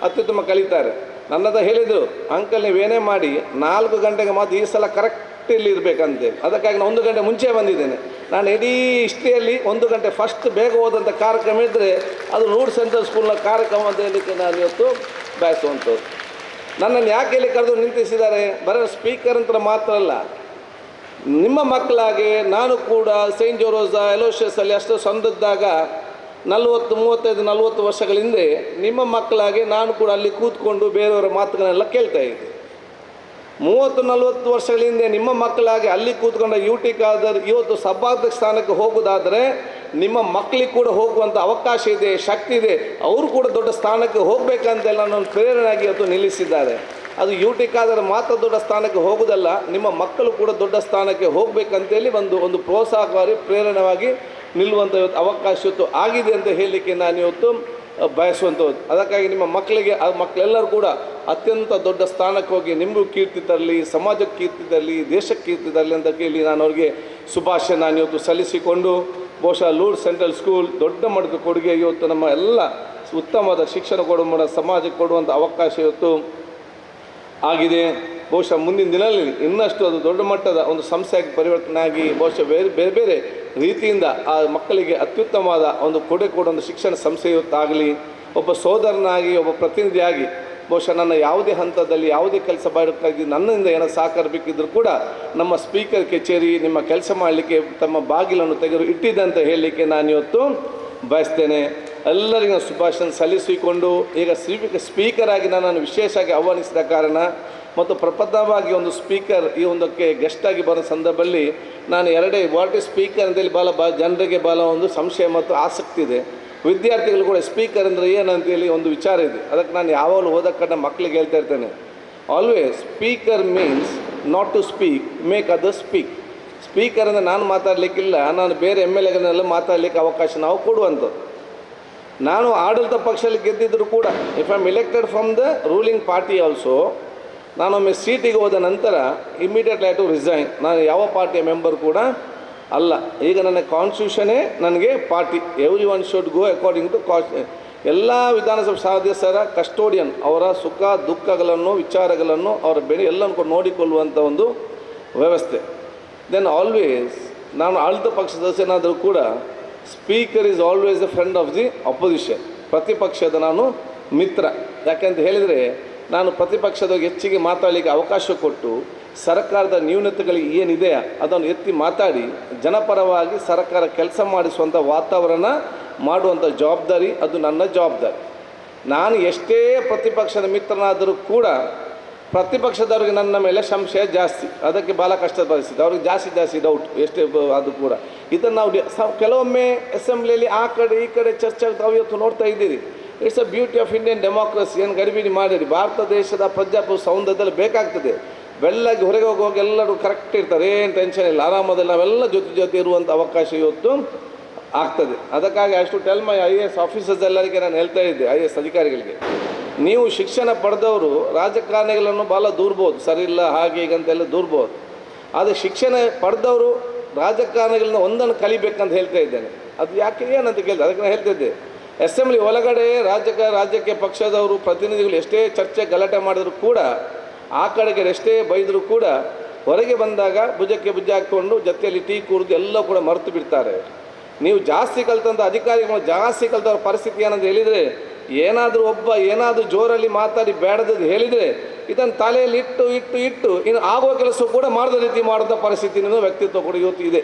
ಅತ್ಯುತ್ತಮ ಕಲಿತಾರೆ. ನನ್ನದ ಹೇಳಿದರು, ಅಂಕಲ್ ನೀವೇನೇ ಮಾಡಿ 4 ಗಂಟೆಗೆ ಮಾತ್ರ ಈ ಸಲ ಕರೆಕ್ಟ್ ಇಲ್ಲಿ ಇರಬೇಕಂತೇಳಿ. ಅದಕ್ಕಾಗಿ ನಾನು 1 ಗಂಟೆ ಮುಂಚೆ ಬಂದಿದ್ದೇನೆ. ನಾನು ಇಡೀ ಹಿಸ್ಟ್ರಿಯಲ್ಲಿ 1 ಗಂಟೆ ಫಸ್ಟ್ ಬೇಗ ಹೋದಂಥ ಕಾರ್ಯಕ್ರಮ ಇದ್ದರೆ ಅದು ರೂಡ್ ಸೆಂಟ್ರಲ್ ಸ್ಕೂಲ್ನ ಕಾರ್ಯಕ್ರಮ ಅಂತ ಹೇಳಲಿಕ್ಕೆ ನಾನು ಇವತ್ತು ಬಯಸುವಂಥದ್ದು. ನನ್ನನ್ನು ಯಾಕೆ ಇಲ್ಲಿ ಕರೆದು ನಿಂತಿಸಿದ್ದಾರೆ, ಬರೀ ಸ್ಪೀಕರ್ ಅಂತ ಮಾತ್ರ ಅಲ್ಲ, ನಿಮ್ಮ ಮಕ್ಕಳಾಗಿ ನಾನು ಕೂಡ ಸೈಂಟ್ ಜೋರೋಸ ಎಲೋಷಿಯಸಲ್ಲಿ ಅಷ್ಟು ಸಂದಿದ್ದಾಗ 40 ವರ್ಷಗಳ ಹಿಂದೆ ನಿಮ್ಮ ಮಕ್ಕಳಾಗಿ ನಾನು ಕೂಡ ಅಲ್ಲಿ ಕೂತ್ಕೊಂಡು ಬೇರೆಯವರ ಮಾತುಗಳನ್ನೆಲ್ಲ ಕೇಳ್ತಾ ಇದ್ದೆ. 30-40 ವರ್ಷಗಳ ಹಿಂದೆ ನಿಮ್ಮ ಮಕ್ಕಳಾಗಿ ಅಲ್ಲಿ ಕೂತ್ಕೊಂಡ UT ಖಾದರ್ ಇವತ್ತು ಸಭಾಧ್ಯಕ್ಷ ಸ್ಥಾನಕ್ಕೆ ಹೋಗೋದಾದರೆ ನಿಮ್ಮ ಮಕ್ಕಳಿಗೆ ಕೂಡ ಹೋಗುವಂಥ ಅವಕಾಶ ಇದೆ, ಶಕ್ತಿ ಇದೆ, ಅವರು ಕೂಡ ದೊಡ್ಡ ಸ್ಥಾನಕ್ಕೆ ಹೋಗಬೇಕಂತೆಲ್ಲ ನನ್ನ ಪ್ರೇರಣೆಯಾಗಿ ಇವತ್ತು ನಿಲ್ಲಿಸಿದ್ದಾರೆ. ಅದು UT ಖಾದರ್ ಮಾತ್ರ ದೊಡ್ಡ ಸ್ಥಾನಕ್ಕೆ ಹೋಗೋದಲ್ಲ, ನಿಮ್ಮ ಮಕ್ಕಳು ಕೂಡ ದೊಡ್ಡ ಸ್ಥಾನಕ್ಕೆ ಹೋಗಬೇಕಂತೇಳಿ ಒಂದು ಪ್ರೋತ್ಸಾಹಕಾರಿ ಪ್ರೇರಣೆಯಾಗಿ ನಿಲ್ಲುವಂಥ ಇವತ್ತು ಅವಕಾಶ ಇವತ್ತು ಆಗಿದೆ ಅಂತ ಹೇಳಲಿಕ್ಕೆ ನಾನು ಇವತ್ತು ಬಯಸುವಂಥದ್ದು. ಅದಕ್ಕಾಗಿ ನಿಮ್ಮ ಮಕ್ಕಳಿಗೆ ಆ ಮಕ್ಕಳೆಲ್ಲರೂ ಕೂಡ ಅತ್ಯಂತ ದೊಡ್ಡ ಸ್ಥಾನಕ್ಕೆ ಹೋಗಿ ನಿಮಗೂ ಕೀರ್ತಿ ತರಲಿ, ಸಮಾಜಕ್ಕೆ ಕೀರ್ತಿ ತರಲಿ, ದೇಶಕ್ಕೆ ಕೀರ್ತಿ ತರಲಿ ಅಂತ ಕೇಳಿ ನಾನು ಅವ್ರಿಗೆ ಶುಭಾಶಯ ನಾನು ಇವತ್ತು ಸಲ್ಲಿಸಿಕೊಂಡು, ಬಹುಶಃ ಲೂರ್ಡ್ಸ್ ಸೆಂಟ್ರಲ್ ಸ್ಕೂಲ್ ದೊಡ್ಡ ಮಟ್ಟದ ಕೊಡುಗೆ ಇವತ್ತು ನಮ್ಮ ಎಲ್ಲ ಉತ್ತಮವಾದ ಶಿಕ್ಷಣ ಕೊಡುವ ಸಮಾಜಕ್ಕೆ ಕೊಡುವಂಥ ಅವಕಾಶ ಇವತ್ತು ಆಗಿದೆ. ಬಹುಶಃ ಮುಂದಿನ ದಿನಗಳಲ್ಲಿ ಇನ್ನಷ್ಟು ಅದು ದೊಡ್ಡ ಮಟ್ಟದ ಒಂದು ಸಂಸ್ಥೆಯಾಗಿ ಪರಿವರ್ತನೆ ಆಗಿ ಬಹುಶಃ ಬೇರೆ ಬೇರೆ ರೀತಿಯಿಂದ ಆ ಮಕ್ಕಳಿಗೆ ಅತ್ಯುತ್ತಮವಾದ ಒಂದು ಕೊಡುವಂಥ ಶಿಕ್ಷಣ ಸಂಸ್ಥೆ ಇವತ್ತಾಗಲಿ. ಒಬ್ಬ ಸೋದರನಾಗಿ, ಒಬ್ಬ ಪ್ರತಿನಿಧಿಯಾಗಿ ಬಹುಶಃ ನನ್ನ ಯಾವುದೇ ಹಂತದಲ್ಲಿ ಯಾವುದೇ ಕೆಲಸ ಮಾಡೋಕ್ಕಾಗಿ ನನ್ನಿಂದ ಏನೋ ಸಹಕಾರ ಬೇಕಿದ್ದರೂ ಕೂಡ ನಮ್ಮ ಸ್ಪೀಕರ್ ಕಚೇರಿ ನಿಮ್ಮ ಕೆಲಸ ಮಾಡಲಿಕ್ಕೆ ತಮ್ಮ ಬಾಗಿಲನ್ನು ತೆಗೆದು ಇಟ್ಟಿದೆ ಅಂತ ಹೇಳಲಿಕ್ಕೆ ನಾನು ಇವತ್ತು ಬಯಸ್ತೇನೆ. ಎಲ್ಲರಿಗೂ ಶುಭಾಶಯ ಸಲ್ಲಿಸಿಕೊಂಡು ಈಗ ಸ್ಪೀಕರಾಗಿ ನನ್ನನ್ನು ವಿಶೇಷವಾಗಿ ಆಹ್ವಾನಿಸಿದ ಕಾರಣ ಮತ್ತು ಪ್ರಪ್ರಥಮವಾಗಿ ಒಂದು ಸ್ಪೀಕರ್ ಈ ಒಂದಕ್ಕೆ ಗೆಸ್ಟಾಗಿ ಬರೋ ಸಂದರ್ಭದಲ್ಲಿ ನಾನು ವಾಟ್ ಈಸ್ ಸ್ಪೀಕರ್ ಅಂತೇಳಿ ಭಾಳ ಜನರಿಗೆ ಭಾಳ ಒಂದು ಸಂಶಯ ಮತ್ತು ಆಸಕ್ತಿ ಇದೆ. ವಿದ್ಯಾರ್ಥಿಗಳು ಕೂಡ ಸ್ಪೀಕರ್ ಅಂದರೆ ಏನಂತೇಳಿ ಒಂದು ವಿಚಾರ ಇದೆ. ಅದಕ್ಕೆ ನಾನು ಯಾವಾಗಲೂ ಹೋದ ಕಡೆ ಮಕ್ಕಳಿಗೆ ಹೇಳ್ತಾ ಇರ್ತೇನೆ, always speaker means not to speak, make other speak. Speaker ಅಂದರೆ ನಾನು ಮಾತಾಡಲಿಕ್ಕಿಲ್ಲ, ನಾನು ಬೇರೆ MLAಗಳನ್ನೆಲ್ಲ ಮಾತಾಡಲಿಕ್ಕೆ ಅವಕಾಶ ನಾವು ಕೊಡುವಂಥದ್ದು. ನಾನು ಆಡಳಿತ ಪಕ್ಷದಲ್ಲಿ ಗೆದ್ದಿದ್ದರೂ ಕೂಡ if I am elected from the ruling party also, ನಾನೊಮ್ಮೆ ಸೀಟಿಗೆ ಹೋದ ನಂತರ ಇಮ್ಮಿಡಿಯೇಟ್ಲಿ ಟು ರಿಸೈನ್. ನಾನು ಯಾವ ಪಾರ್ಟಿಯ ಮೆಂಬರ್ ಕೂಡ ಅಲ್ಲ. ಈಗ ನನ್ನ ಕಾನ್ಸ್ಟಿಟ್ಯೂಷನೇ ನನಗೆ party. Every one should go according to ಎಲ್ಲ ವಿಧಾನಸಭೆ ಸದಸ್ಯರ ಕಸ್ಟೋಡಿಯನ್, ಅವರ ಸುಖ ದುಃಖಗಳನ್ನು ವಿಚಾರಗಳನ್ನು ಅವರ ಎಲ್ಲನೂ ಕೂಡ ನೋಡಿಕೊಳ್ಳುವಂಥ ಒಂದು ವ್ಯವಸ್ಥೆ. ದೆನ್ ಆಲ್ವೇಸ್ ನಾನು ಆಡಳಿತ ಪಕ್ಷ ಸದಸ್ಯನಾದರೂ ಕೂಡ speaker is always A friend of the opposition. ಪ್ರತಿಪಕ್ಷದ ನಾನು ಮಿತ್ರ. ಯಾಕೆಂತ ಹೇಳಿದರೆ ನಾನು ಪ್ರತಿಪಕ್ಷದವ್ರಿಗೆ ಹೆಚ್ಚಿಗೆ ಮಾತಾಡಲಿಕ್ಕೆ ಅವಕಾಶ ಕೊಟ್ಟು ಸರ್ಕಾರದ ನ್ಯೂನತೆಗಳಿಗೆ ಏನಿದೆಯಾ ಅದನ್ನು ಎತ್ತಿ ಮಾತಾಡಿ ಜನಪರವಾಗಿ ಸರ್ಕಾರ ಕೆಲಸ ಮಾಡಿಸುವಂಥ ವಾತಾವರಣ ಮಾಡುವಂಥ ಜವಾಬ್ದಾರಿ ಅದು ನನ್ನ ಜವಾಬ್ದಾರಿ. ನಾನು ಎಷ್ಟೇ ಪ್ರತಿಪಕ್ಷದ ಮಿತ್ರನಾದರೂ ಕೂಡ ಪ್ರತಿಪಕ್ಷದವ್ರಿಗೆ ನನ್ನ ಮೇಲೆ ಸಂಶಯ ಜಾಸ್ತಿ, ಅದಕ್ಕೆ ಭಾಳ ಕಷ್ಟದ ಪರಿಸ್ಥಿತಿ, ಅವ್ರಿಗೆ ಜಾಸ್ತಿ ಡೌಟ್ ಎಷ್ಟೇ ಅದು ಕೂಡ. ಇದನ್ನು ನಾವು ಕೆಲವೊಮ್ಮೆ ಅಸೆಂಬ್ಲಿಯಲ್ಲಿ ಆ ಕಡೆ ಈ ಕಡೆ ಚರ್ಚೆ ತಾವು ಇವತ್ತು ನೋಡ್ತಾ ಇದ್ದೀರಿ. It's a beauty of Indian democracy. ಏನು ಗಡಿಬಿಡಿ ಮಾಡಿರಿ, ಭಾರತ ದೇಶದ ಪ್ರಜಾಪ್ರಭುತ್ವ ಸೌಂದರ್ಯದಲ್ಲಿ ಬೇಕಾಗ್ತದೆ. ಬೆಳ್ಳಗೆ ಹೊರಗೆ ಹೋಗುವಾಗ ಎಲ್ಲರೂ ಕರೆಕ್ಟ್ ಇರ್ತಾರೆ, ಏನು ಟೆನ್ಷನ್ ಇಲ್ಲ, ಆರಾಮದಲ್ಲಿ ನಾವೆಲ್ಲ ಜೊತೆ ಇರುವಂಥ ಅವಕಾಶ ಇವತ್ತು ಆಗ್ತದೆ. ಅದಕ್ಕಾಗಿ ಅಷ್ಟು ಟೆಲ್ ಮೈ IAS ಆಫೀಸರ್ಸ್ ಎಲ್ಲರಿಗೆ ನಾನು ಹೇಳ್ತಾ ಇದ್ದೆ, IAS ಅಧಿಕಾರಿಗಳಿಗೆ, ನೀವು ಶಿಕ್ಷಣ ಪಡೆದವರು ರಾಜಕಾರಣಿಗಳನ್ನು ಭಾಳ ದೂರ್ಬೋದು, ಸರಿ ಇಲ್ಲ ಹಾಗೆ ಹೀಗಂತೆಲ್ಲ ದೂರ್ಬೋದು. ಆದರೆ ಶಿಕ್ಷಣ ಪಡೆದವರು ರಾಜಕಾರಣಿಗಳನ್ನ ಒಂದನ್ನು ಕಲಿಬೇಕಂತ ಹೇಳ್ತಾ ಇದ್ದೇನೆ. ಅದು ಯಾಕೆ ಏನಂತ ಕೇಳಿದೆ, ಅದಕ್ಕೆ ನಾನು ಹೇಳ್ತಿದ್ದೆ, ಅಸೆಂಬ್ಲಿ ಒಳಗಡೆ ರಾಜ್ಯಕ್ಕೆ ಪಕ್ಷದವರು ಪ್ರತಿನಿಧಿಗಳು ಎಷ್ಟೇ ಚರ್ಚೆ ಗಲಾಟೆ ಮಾಡಿದ್ರು ಕೂಡ, ಆ ಕಡೆಗೆ ಎಷ್ಟೇ ಬೈದರೂ ಕೂಡ ಹೊರಗೆ ಬಂದಾಗ ಭುಜಕ್ಕೆ ಭುಜ ಹಾಕ್ಕೊಂಡು ಜೊತೆಯಲ್ಲಿ ಟೀ ಕುಡಿದು ಎಲ್ಲ ಕೂಡ ಮರೆತು ಬಿಡ್ತಾರೆ. ನೀವು ಜಾಸ್ತಿ ಕಲಿತಂಥ ಅಧಿಕಾರಿಗಳು ಜಾಸ್ತಿ ಕಲಿತವ್ರ ಪರಿಸ್ಥಿತಿ ಏನಂತ ಹೇಳಿದರೆ, ಏನಾದರೂ ಜೋರಲ್ಲಿ ಮಾತಾಡಿ ಬೇಡದದ್ದು ಹೇಳಿದರೆ ಇದನ್ನು ತಲೆಯಲ್ಲಿ ಇಟ್ಟು ಇನ್ನು ಆಗುವ ಕೆಲಸ ಕೂಡ ಮಾಡದ ರೀತಿ ಮಾಡೋಂಥ ಪರಿಸ್ಥಿತಿನೂ ವ್ಯಕ್ತಿತ್ವ ಕೂಡ ಇವತ್ತು ಇದೆ.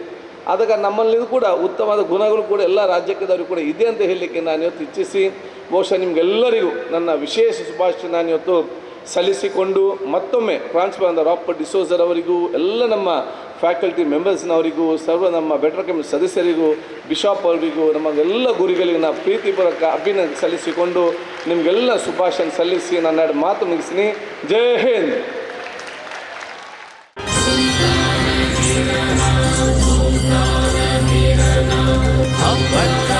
ಅದಕ್ಕೆ ನಮ್ಮಲ್ಲಿ ಕೂಡ ಉತ್ತಮವಾದ ಗುಣಗಳು ಕೂಡ ಎಲ್ಲ ರಾಜ್ಯಕ್ಕದವ್ರಿಗೂ ಕೂಡ ಇದೆ ಅಂತ ಹೇಳಲಿಕ್ಕೆ ನಾನು ಇವತ್ತು ಇಚ್ಛಿಸಿ, ಬಹುಶಃ ನಿಮಗೆಲ್ಲರಿಗೂ ನನ್ನ ವಿಶೇಷ ಶುಭಾಶಯ ನಾನು ಇವತ್ತು ಸಲ್ಲಿಸಿಕೊಂಡು ಮತ್ತೊಮ್ಮೆ ಪ್ರಾನ್ಸಿಪಾಲ್ ರಾಬರ್ಟ್ ಡಿಸೋಜರ್ ಅವರಿಗೂ, ಎಲ್ಲ ನಮ್ಮ ಫ್ಯಾಕಲ್ಟಿ ಮೆಂಬರ್ಸ್ನವರಿಗೂ, ಸರ್ವ ನಮ್ಮ ಬೆಟರ್ ಕಮಿಟಿ ಸದಸ್ಯರಿಗೂ, ಬಿಷಪ್ ಅವರಿಗೂ, ನಮಗೆಲ್ಲ ಗುರುಗಳಿಗೆ ನಾನು ಪ್ರೀತಿಪೂರ್ವಕ ಅಭಿನಂದನೆ ಸಲ್ಲಿಸಿಕೊಂಡು ನಿಮಗೆಲ್ಲ ಶುಭಾಶಯ ಸಲ್ಲಿಸಿ ನನ್ನ ಎರಡು ಮಾತು ಮುಗಿಸ್ತೀನಿ. ಜೈ ಹಿಂದ್. ಭದ್ರ